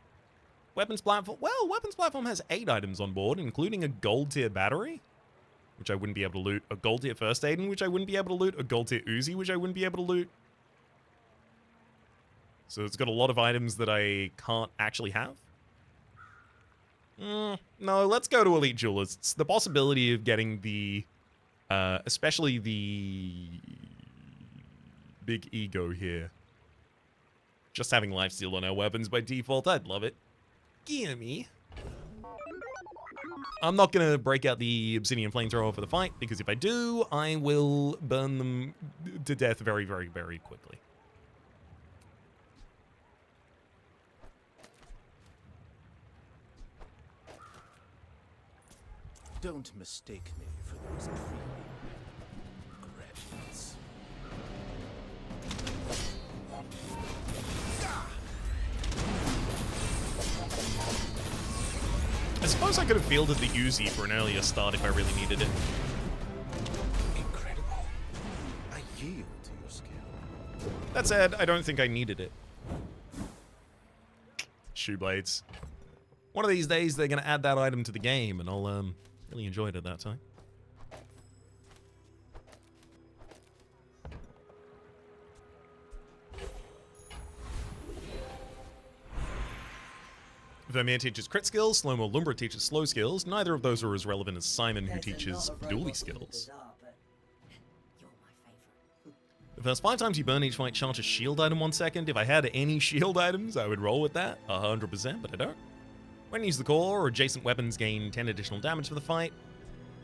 Weapons platform. Well, weapons platform has 8 items on board, including a gold tier battery, which I wouldn't be able to loot. A gold tier first aid, which I wouldn't be able to loot. A gold tier Uzi, which I wouldn't be able to loot. So it's got a lot of items that I can't actually have. No, let's go to elite duelists. The possibility of getting the, especially the big ego here. Just having lifesteal on our weapons by default, I'd love it. Gimme. I'm not going to break out the Obsidian flamethrower for the fight, because if I do, I will burn them to death very, very, very quickly. Don't mistake me for those creepy gremlins. I suppose I could have fielded the Uzi for an earlier start if I really needed it. Incredible. I yield to your skill. That said, I don't think I needed it. Shoe blades. One of these days, they're going to add that item to the game, and I'll really enjoy it at that time. Vermeer teaches crit skills, Slow-Mo Lumbra teaches slow skills. Neither of those are as relevant as Simon, who teaches dually skills. The first 5 times you burn each fight, charge a shield item 1 second. If I had any shield items, I would roll with that 100%, but I don't. When you use the core, adjacent weapons gain 10 additional damage for the fight.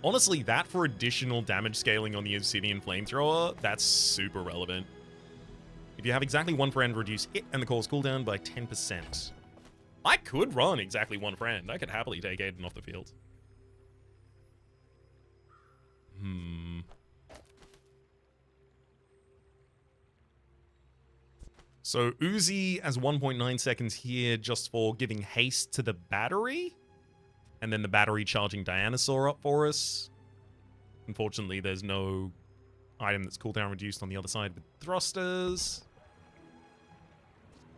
Honestly, that for additional damage scaling on the Obsidian flamethrower, that's super relevant. If you have exactly 1 friend, reduce it and the core's cooldown by 10%. I could run exactly 1 friend. I could happily take Aiden off the field. So Uzi has 1.9 seconds here just for giving haste to the battery. And then the battery charging Dianosaur up for us. Unfortunately, there's no item that's cooldown reduced on the other side with thrusters.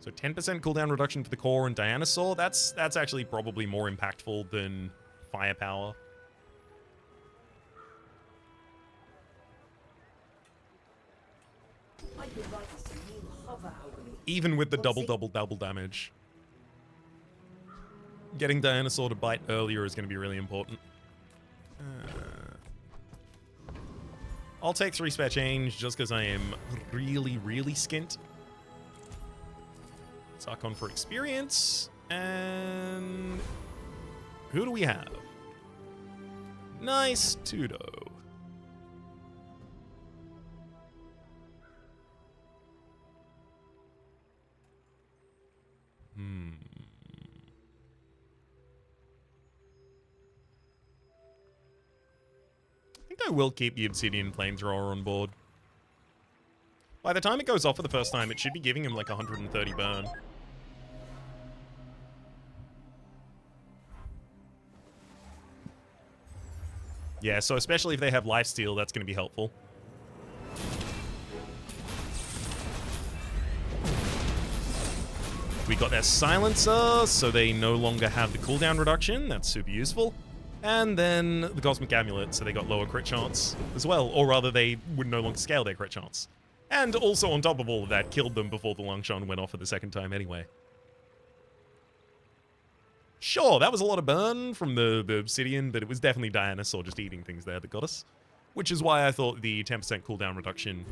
So 10% cooldown reduction for the core and Dianosaur. That's actually probably more impactful than firepower. Even with the double damage. Getting Dianosaur to bite earlier is going to be really important. I'll take 3 spare change just because I am really, really skint. Sarkon for experience. And who do we have? Nice Tudo. I think I will keep the Obsidian flamethrower on board. By the time it goes off for the first time, it should be giving him like 130 burn. Yeah, so especially if they have lifesteal, that's going to be helpful. We got their silencer, so they no longer have the cooldown reduction. That's super useful. And then the Cosmic Amulet, so they got lower crit chance as well. Or rather, they would no longer scale their crit chance. And also, on top of all of that, killed them before the Longshot went off for the second time anyway. Sure, that was a lot of burn from the Obsidian, but it was definitely Dianosaur just eating things there that got us. Which is why I thought the 10% cooldown reduction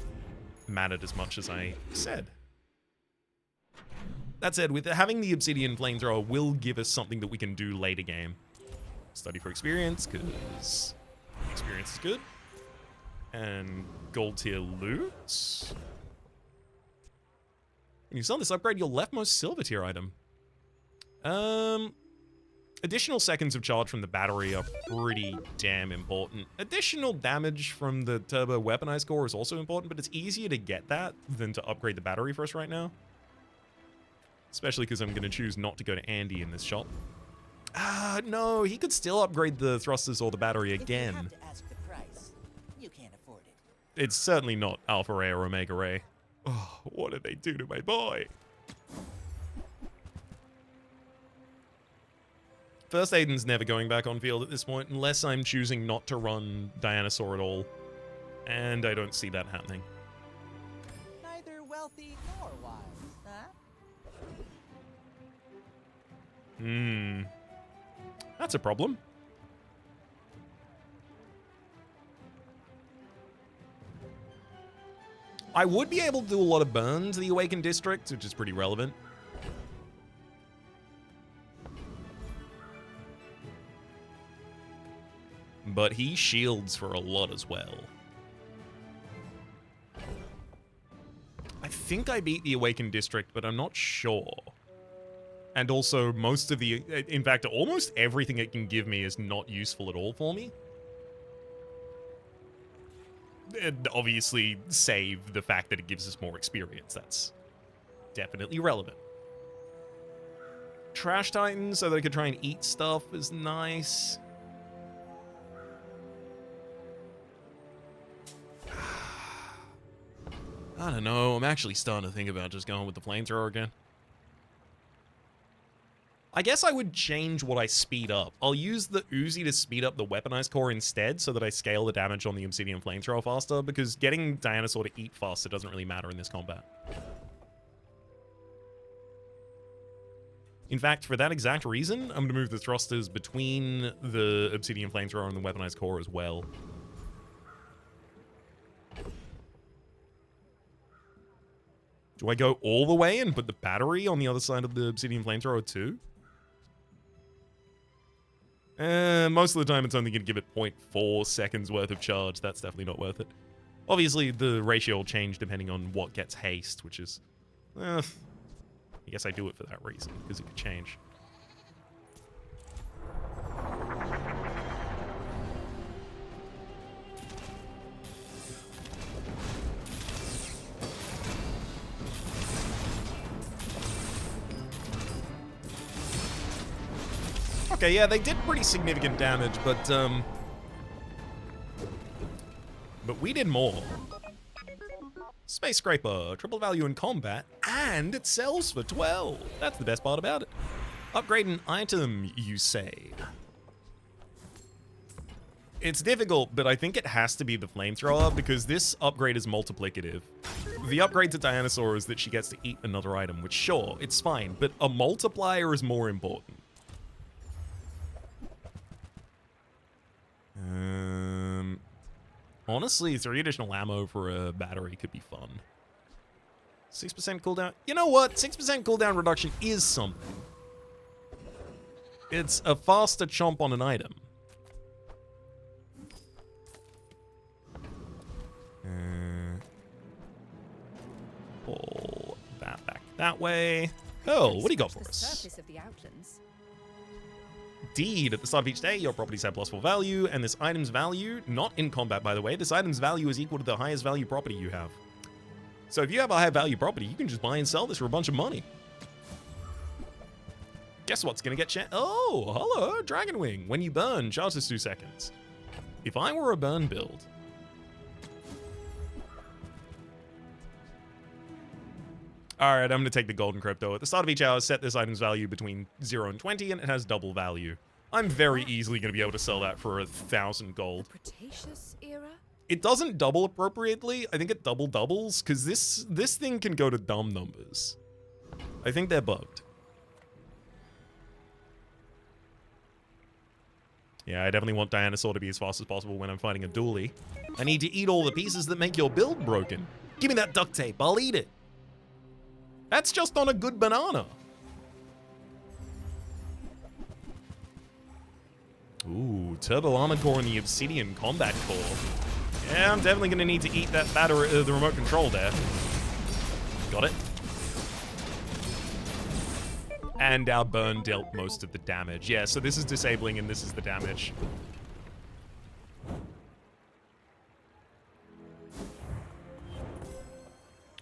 mattered as much as I said. That said, with having the Obsidian Flamethrower will give us something that we can do later game. Study for experience, because experience is good. And gold tier loot. When you sell this upgrade, your leftmost silver tier item. Additional seconds of charge from the battery are pretty damn important. Additional damage from the turbo weaponized core is also important, but it's easier to get that than to upgrade the battery for us right now. Especially because I'm going to choose not to go to Andy in this shop. No, he could still upgrade the thrusters or the battery again. If you have to ask the price, you can't afford it. It's certainly not Alpha Ray or Omega Ray. Oh, what did they do to my boy? First Aiden's never going back on field at this point, unless I'm choosing not to run Dianosaur at all. And I don't see that happening. Neither wealthy nor wise, huh? That's a problem. I would be able to do a lot of burn to the Awakened District, which is pretty relevant. But he shields for a lot as well. I think I beat the Awakened District, but I'm not sure. And also, most of the... In fact, almost everything it can give me is not useful at all for me. And obviously, save the fact that it gives us more experience. That's definitely relevant. Trash Titan, so that I could try and eat stuff, is nice. I don't know. I'm actually starting to think about just going with the flamethrower again. I guess I would change what I speed up. I'll use the Uzi to speed up the weaponized core instead so that I scale the damage on the Obsidian Flamethrower faster, because getting Dianosaur to eat faster doesn't really matter in this combat. In fact, for that exact reason, I'm going to move the thrusters between the Obsidian Flamethrower and the weaponized core as well. Do I go all the way and put the battery on the other side of the Obsidian Flamethrower too? Most of the time it's only going to give it 0.4 seconds worth of charge. That's definitely not worth it. Obviously, the ratio will change depending on what gets haste, which is... I guess I do it for that reason, because it could change. Okay, yeah, they did pretty significant damage, but we did more. Space Scraper, triple value in combat, and it sells for 12. That's the best part about it. Upgrade an item, you say? It's difficult, but I think it has to be the flamethrower, because this upgrade is multiplicative. The upgrade to Dianosaur is that she gets to eat another item, which sure, it's fine, but a multiplier is more important. Honestly, 3 additional ammo for a battery could be fun. 6% cooldown. You know what? 6% cooldown reduction is something. It's a faster chomp on an item. Pull that back that way. Oh, what do you got for us? Surface of the outlands. Deed. At the start of each day, your properties have +4 value, and this item's value, not in combat by the way, this item's value is equal to the highest value property you have. So if you have a high value property, you can just buy and sell this for a bunch of money. Guess what's gonna get Oh, hello, Dragon Wing. When you burn, charges 2 seconds. If I were a burn build, all right, I'm going to take the golden crypto. At the start of each hour, set this item's value between 0 and 20, and it has double value. I'm very easily going to be able to sell that for 1,000 gold. The Cretaceous era? It doesn't double appropriately. I think it doubles, because this thing can go to dumb numbers. I think they're bugged. Yeah, I definitely want Dianosaur to be as fast as possible when I'm fighting a dually. I need to eat all the pieces that make your build broken. Give me that duct tape, I'll eat it. That's just on a good banana. Ooh, Turbo Armored Core and the Obsidian Combat Core. Yeah, I'm definitely going to need to eat that battery, the remote control there. Got it. And our burn dealt most of the damage. Yeah, so this is disabling and this is the damage.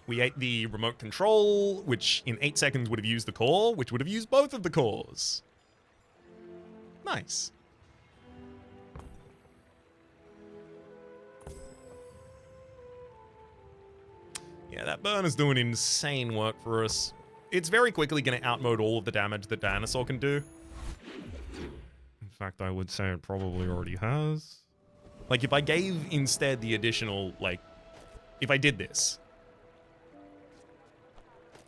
We ate the remote control, which in 8 seconds would have used the core, which would have used both of the cores. Nice. Yeah, that burn is doing insane work for us. It's very quickly going to outmode all of the damage that Dianosaur can do. In fact, I would say it probably already has. Like, if I gave instead the additional, like, if I did this,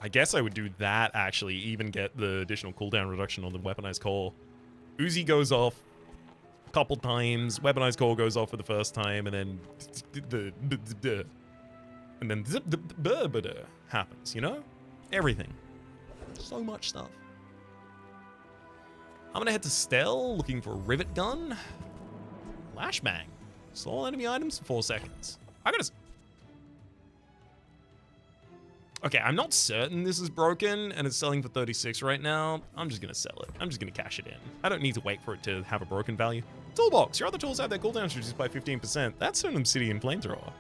I guess I would do that, actually, even get the additional cooldown reduction on the weaponized core. Uzi goes off a couple times, weaponized core goes off for the first time, and then happens, you know? Everything. So much stuff. I'm gonna head to Stell, looking for a rivet gun. Flashbang. Slow enemy items for 4 seconds. I gotta... Okay, I'm not certain this is broken, and it's selling for 36 right now. I'm just gonna sell it. I'm just gonna cash it in. I don't need to wait for it to have a broken value. Toolbox. Your other tools have their cooldowns reduced by 15%. That's an Obsidian flamethrower.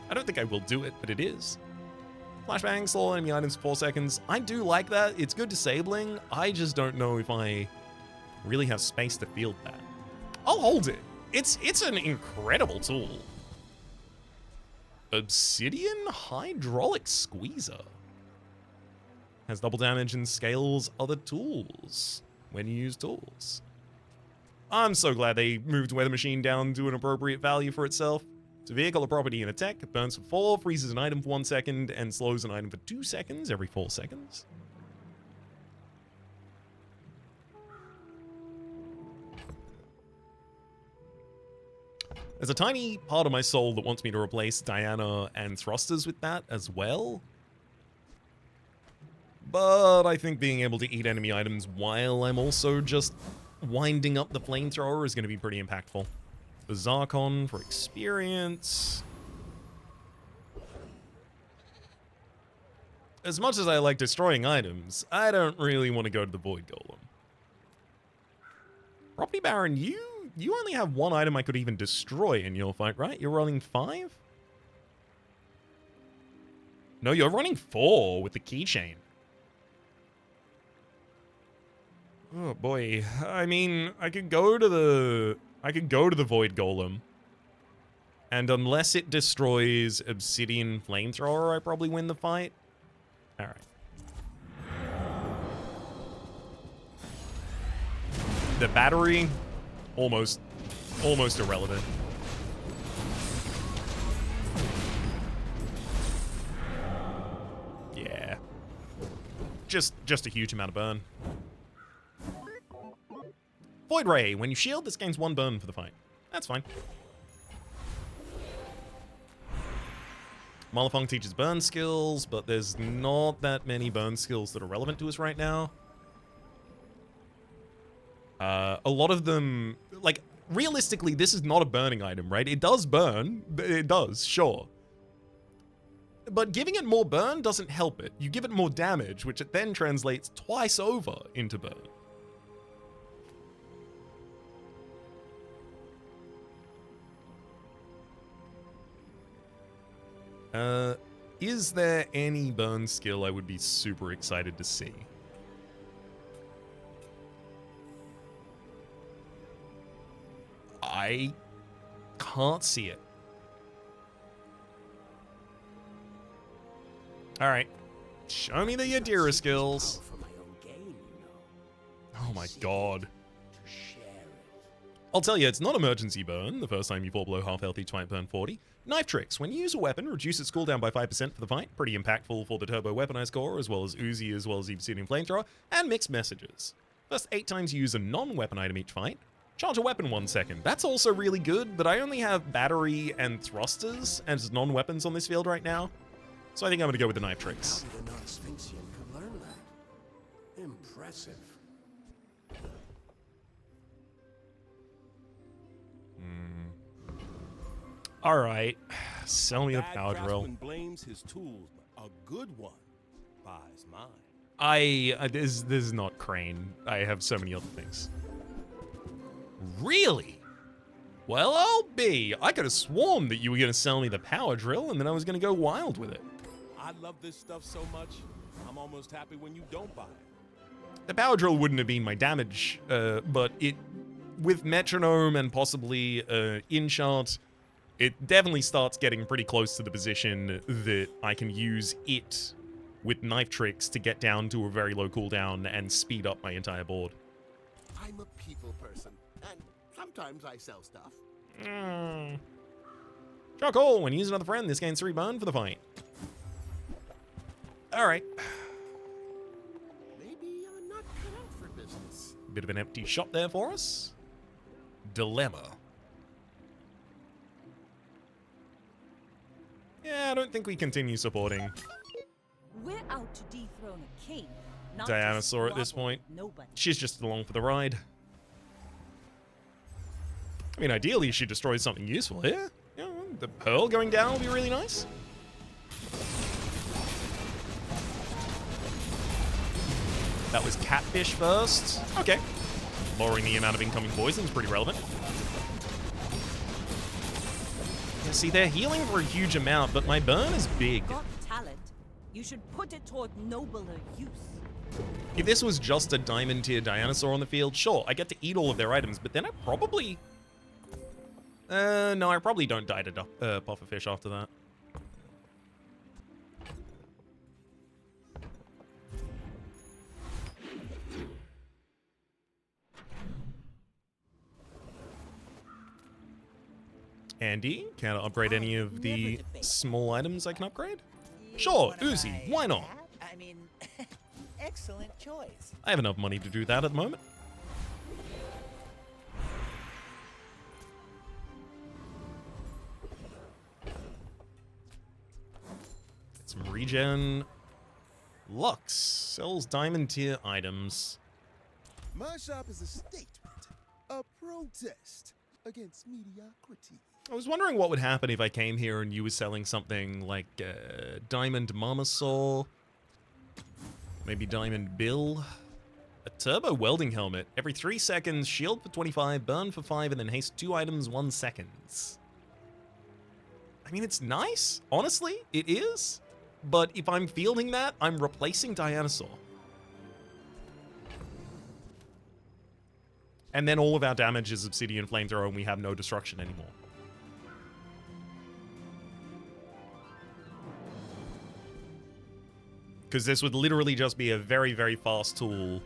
I don't think I will do it, but it is. Flashbang, slow enemy items for 4 seconds. I do like that. It's good disabling. I just don't know if I really have space to field that. I'll hold it. It's an incredible tool. Obsidian Hydraulic Squeezer. Has double damage and scales other tools when you use tools. I'm so glad they moved Weather Machine down to an appropriate value for itself. It's a vehicle, a property, and a tech. It burns for 4, freezes an item for 1 second, and slows an item for 2 seconds every 4 seconds. There's a tiny part of my soul that wants me to replace Diana and thrusters with that as well. But I think being able to eat enemy items while I'm also just winding up the flamethrower is going to be pretty impactful. Bazaar for experience. As much as I like destroying items, I don't really want to go to the Void Golem. Property Baron, you only have 1 item I could even destroy in your fight, right? You're rolling 5? No, you're running 4 with the keychain. Oh boy. I mean, I could go to the Void Golem. And unless it destroys Obsidian Flamethrower, I probably win the fight. Alright. The battery, almost irrelevant. Yeah. Just a huge amount of burn. Void Ray. When you shield, this gains 1 burn for the fight. That's fine. Malafong teaches burn skills, but there's not that many burn skills that are relevant to us right now. A lot of them, like, realistically, this is not a burning item, right? It does burn. It does, sure. But giving it more burn doesn't help it. You give it more damage, which it then translates twice over into burn. Is there any burn skill I would be super excited to see? I can't see it. All right. Show me the Yadira skills. Oh my god. I'll tell you, it's not emergency burn. The first time you fall below half health, each might burn 40. Knife tricks. When you use a weapon, reduce its cooldown by 5% for the fight. Pretty impactful for the turbo weaponized core, as well as Uzi, as well as the Obsidian flamethrower, and mixed messages. First 8 times you use a non-weapon item each fight. Charge a weapon 1 second. That's also really good, but I only have battery and thrusters as non-weapons on this field right now. So I think I'm going to go with the knife tricks. How did a non-Sphinxian could learn that? Impressive. All right, sell me the power drill. Craftsman blames his tools, but a good one buys mine. This is not Crane. I have so many other things. Really? Well, I'll be. I could have sworn that you were going to sell me the power drill, and then I was going to go wild with it. I love this stuff so much, I'm almost happy when you don't buy it. The power drill wouldn't have been my damage, but it, with metronome and possibly enchant, it definitely starts getting pretty close to the position that I can use it with knife tricks to get down to a very low cooldown and speed up my entire board. I'm a people person, and sometimes I sell stuff. Charcoal. When you use another friend, this gains 3 burn for the fight. All right. Maybe I'm not cut out for business. Bit of an empty shot there for us. Dilemma. Yeah, I don't think we continue supporting We're out to dethrone a king, not Dianosaur to at this squabble point. with nobody. She's just along for the ride. I mean, ideally, she destroys something useful here. You know, the pearl going down will be really nice. That was catfish first. Okay. Lowering the amount of incoming poison is pretty relevant. Yeah, see, they're healing for a huge amount, but my burn is big. Got talent. You should put it toward nobler use. If this was just a diamond tier Dianosaur on the field, sure, I get to eat all of their items, but then I probably... no, I probably don't die to pufferfish after that. Andy, can I upgrade any of the small items I can upgrade? Sure, What am Uzi, I why not? at? I mean, excellent choice. I have enough money to do that at the moment. Get some regen. Lux sells diamond tier items. My shop is a statement, a protest against mediocrity. I was wondering what would happen if I came here and you were selling something like Diamond Mama Saw, maybe Diamond Bill, a turbo welding helmet. Every 3 seconds, shield for 25, burn for 5, and then haste 2 items 1 seconds. I mean, it's nice. Honestly, it is. But if I'm fielding that, I'm replacing Dianosaur. And then all of our damage is Obsidian Flamethrower and we have no destruction anymore. Because this would literally just be a very, very fast tool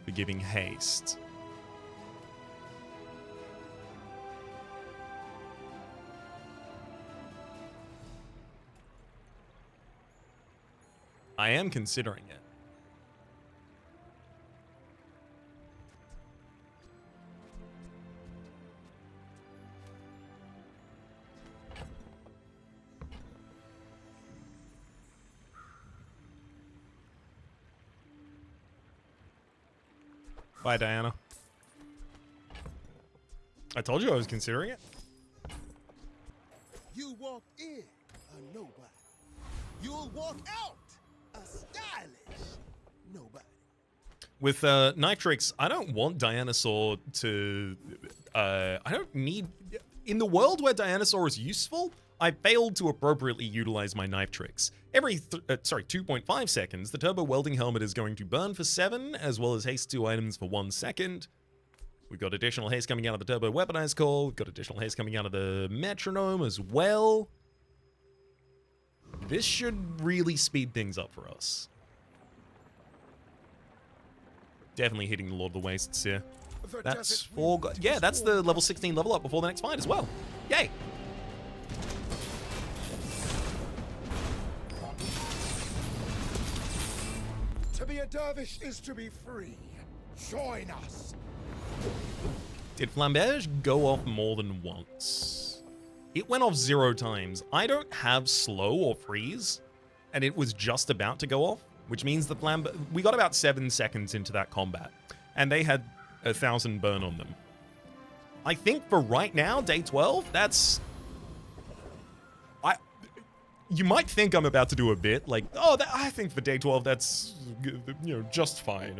for giving haste. I am considering it. Bye, Diana. I told you I was considering it. You walk in a nobody. You'll walk out a stylish nobody. With Nitrix, I don't want Dianosaur to... I don't need... In the world where Dianosaur is useful, I failed to appropriately utilize my knife tricks. Every 2.5 seconds, the turbo welding helmet is going to burn for 7, as well as haste 2 items for 1 second. We've got additional haste coming out of the turbo weaponized core. We've got additional haste coming out of the metronome as well. This should really speed things up for us. Definitely hitting the Lord of the Wastes here. That's four. Yeah, that's the level 16 level up before the next fight as well. Yay! To be a dervish is to be free. Join us. Did Flamberge go off more than once? It went off 0 times. I don't have slow or freeze, and it was just about to go off, which means the we got about 7 seconds into that combat, and they had 1,000 burn on them. I think for right now, day 12, that's... You might think I'm about to do a bit, like, oh, I think for day 12, that's, you know, just fine,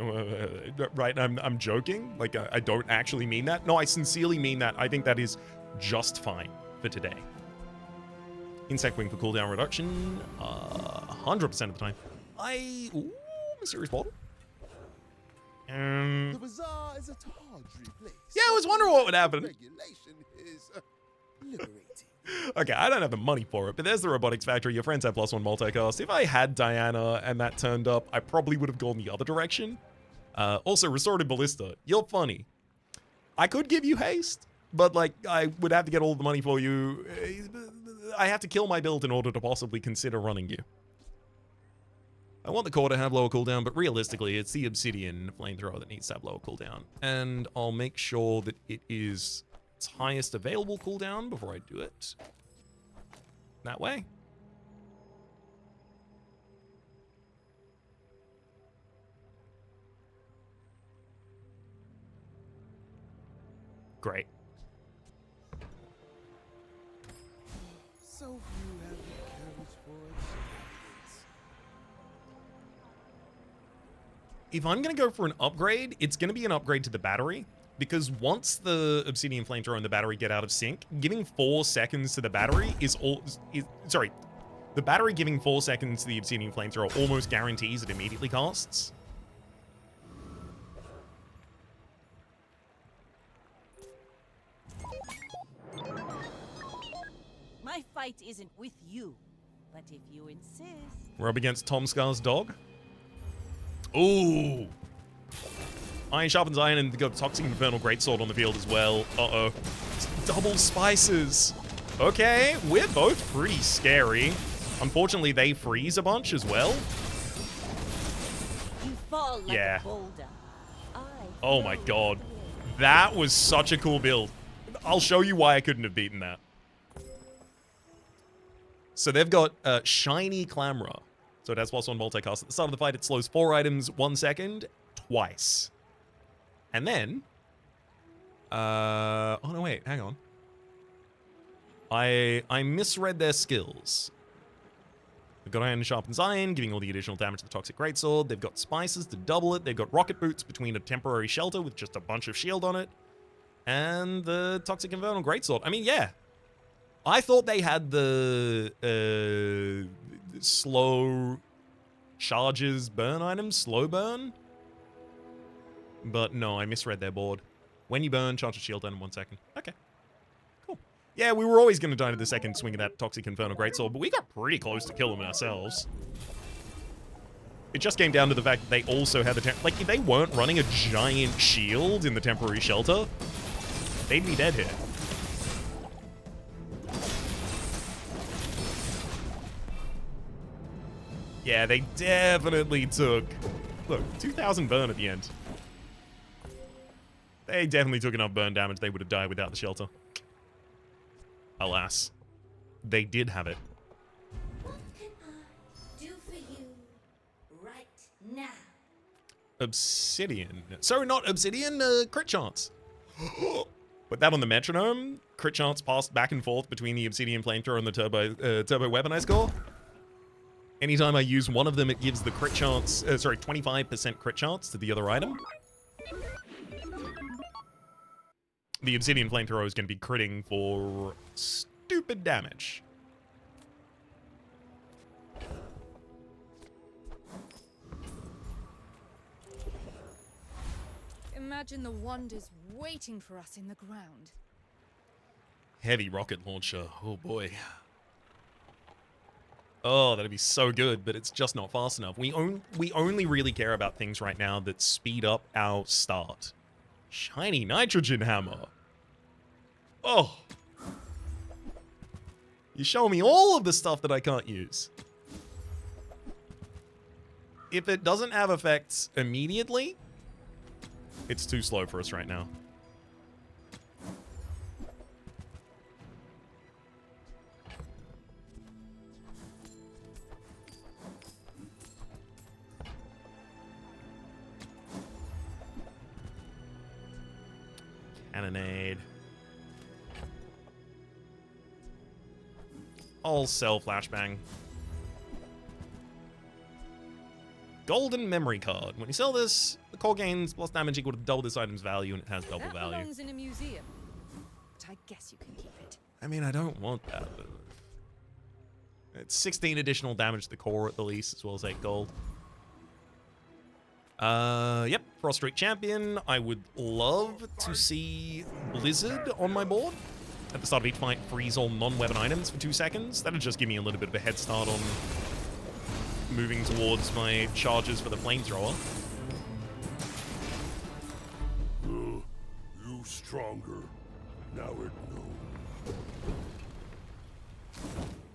right? I'm joking, like, I don't actually mean that. No, I sincerely mean that. I think that is just fine for today. Insect Wing for cooldown reduction, 100% of the time. Ooh, Mysterious Portal. The Bazaar is a tawdry place. Yeah, I was wondering what would happen. Regulation is liberating. Okay, I don't have the money for it, but there's the Robotics Factory. Your friends have +1 multicast. If I had Diana and that turned up, I probably would have gone the other direction. Also, Restorative Ballista. You're funny. I could give you haste, but, like, I would have to get all the money for you. I have to kill my build in order to possibly consider running you. I want the core to have lower cooldown, but realistically, it's the Obsidian flamethrower that needs to have lower cooldown. And I'll make sure that it is its highest available cooldown before I do it. That way. Great. So few have the courage for it. If I'm going to go for an upgrade, it's going to be an upgrade to the battery. Because once the Obsidian Flamethrower and the battery get out of sync, giving 4 seconds to the battery sorry. The battery giving 4 seconds to the Obsidian Flamethrower almost guarantees it immediately casts. My fight isn't with you, but if you insist. We're up against Tom Scar's dog. Ooh. Iron sharpens iron, and they've got Toxic Infernal Greatsword on the field as well. Uh-oh. Double spices. Okay, we're both pretty scary. Unfortunately, they freeze a bunch as well. You fall like Yeah. a boulder. Oh my god. That was such a cool build. I'll show you why I couldn't have beaten that. So they've got Shiny Clamora. So it has +1 multicast. At the start of the fight, it slows 4 items 1 second, twice. And then... oh no, wait, hang on. I misread their skills. They've got Iron Sharpens Iron, giving all the additional damage to the Toxic Greatsword. They've got Spices to double it. They've got Rocket Boots between a temporary shelter with just a bunch of shield on it. And the Toxic Infernal Greatsword. I mean, yeah. I thought they had the slow charges burn items, slow burn. But no, I misread their board. When you burn, charge a shield down in 1 second. Okay, cool. Yeah, we were always going to die to the second swing of that Toxic Infernal Greatsword, but we got pretty close to killing them ourselves. It just came down to the fact that they also had the like, if they weren't running a giant shield in the temporary shelter, they'd be dead here. Yeah, they definitely took... Look, 2,000 burn at the end. They definitely took enough burn damage they would have died without the shelter. Alas. They did have it. What can I do for you right now? Obsidian. So not Obsidian, crit chance. Put that on the metronome. Crit chance passed back and forth between the Obsidian Flamethrower and the turbo weaponized core. Anytime I use one of them, it gives the crit chance, 25% crit chance to the other item. The Obsidian Flamethrower is going to be critting for stupid damage. Imagine the wonders waiting for us in the ground. Heavy rocket launcher. Oh boy. Oh, that'd be so good, but it's just not fast enough. We only really care about things right now that speed up our start. Shiny nitrogen hammer. Oh. You show me all of the stuff that I can't use. If it doesn't have effects immediately, it's too slow for us right now. Cannonade. I'll sell flashbang. Golden memory card. When you sell this, the core gains plus damage equal to double this item's value, and it has double That value. belongs in a museum. But I guess you can keep it. I mean, I don't want that, but it's 16 additional damage to the core at the least, as well as 8 gold. Yep, Frost Streak Champion. I would love to see Blizzard on my board. At the start of each fight, freeze all non-weapon items for 2 seconds. That'll just give me a little bit of a head start on moving towards my charges for the flamethrower. You stronger. Now it knows.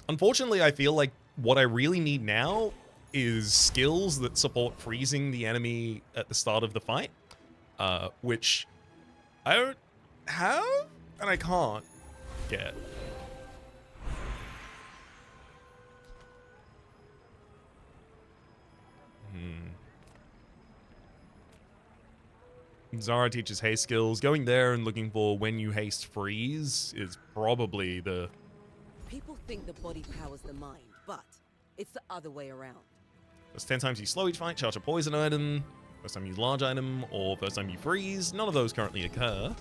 Unfortunately, I feel like what I really need now is skills that support freezing the enemy at the start of the fight, which I don't have and I can't get. Zara teaches haste skills. Going there and looking for when you haste freeze is probably the... People think the body powers the mind, but it's the other way around. First 10 times you slow each fight, charge a poison item. First time you use large item, or first time you freeze. None of those currently occur.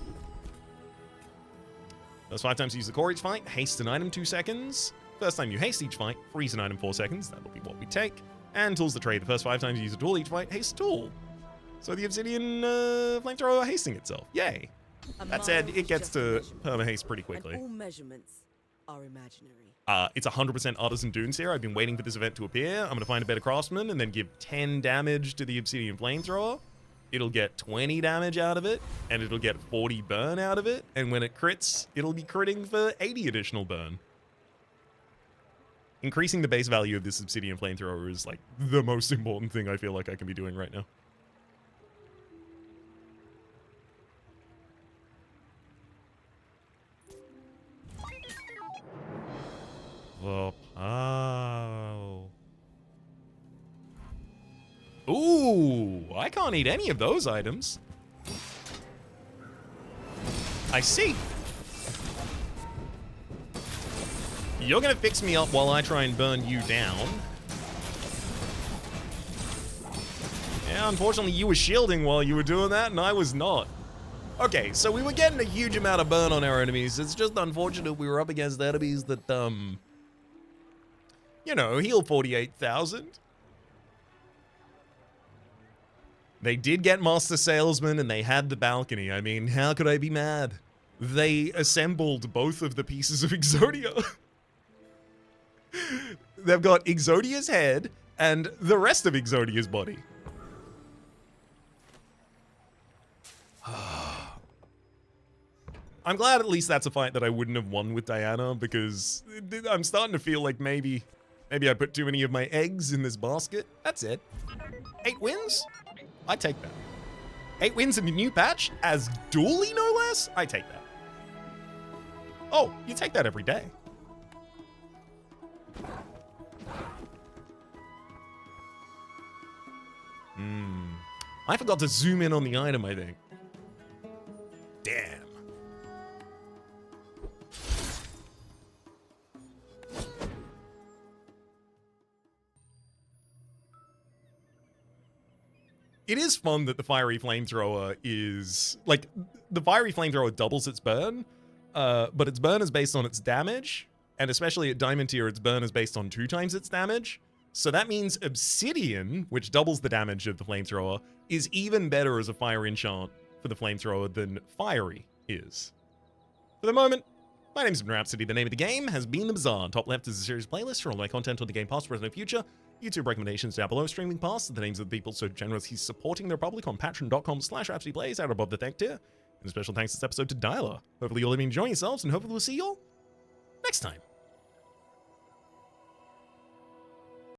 First 5 times you use the core each fight, haste an item 2 seconds. First time you haste each fight, freeze an item 4 seconds. That'll be what we take. And tools the trade. The first 5 times you use a tool each fight, haste a tool. So the Obsidian flamethrower hasting itself. Yay. That said, it gets to perma-haste pretty quickly. And all measurements are imaginary. It's 100% Artisan Dunes here. I've been waiting for this event to appear. I'm going to find a better craftsman and then give 10 damage to the Obsidian flamethrower. It'll get 20 damage out of it, and it'll get 40 burn out of it. And when it crits, it'll be critting for 80 additional burn. Increasing the base value of this Obsidian flamethrower is like the most important thing I feel like I can be doing right now. Oh. Ooh, I can't eat any of those items. I see. You're gonna fix me up while I try and burn you down. Yeah, unfortunately you were shielding while you were doing that, and I was not. Okay, so we were getting a huge amount of burn on our enemies. It's just unfortunate we were up against enemies that, you know, heal 48,000. They did get Master Salesman and they had the balcony. I mean, how could I be mad? They assembled both of the pieces of Exodia. They've got Exodia's head and the rest of Exodia's body. I'm glad at least that's a fight that I wouldn't have won with Diana, because I'm starting to feel like maybe I put too many of my eggs in this basket. That's it. 8 wins? I take that. 8 wins in a new patch? As dually, no less? I take that. Oh, you take that every day. I forgot to zoom in on the item, I think. Damn. It is fun that the fiery flamethrower is, like, the fiery flamethrower doubles its burn, but its burn is based on its damage, and especially at Diamond tier, its burn is based on 2 times its damage. So that means Obsidian, which doubles the damage of the flamethrower, is even better as a fire enchant with a flamethrower than Fire-ier is. For the moment, my name's been Rhapsody. The name of the game has been The Bazaar. Top left is a series playlist for all my content on the game past, present, and future. YouTube recommendations down below. Streaming past the names of the people so generously supporting the Republic on patreon.com/RhapsodyPlays out above the thank tier. And a special thanks this episode to Dialer. Hopefully you'll have been enjoying yourselves, and hopefully we'll see you all next time.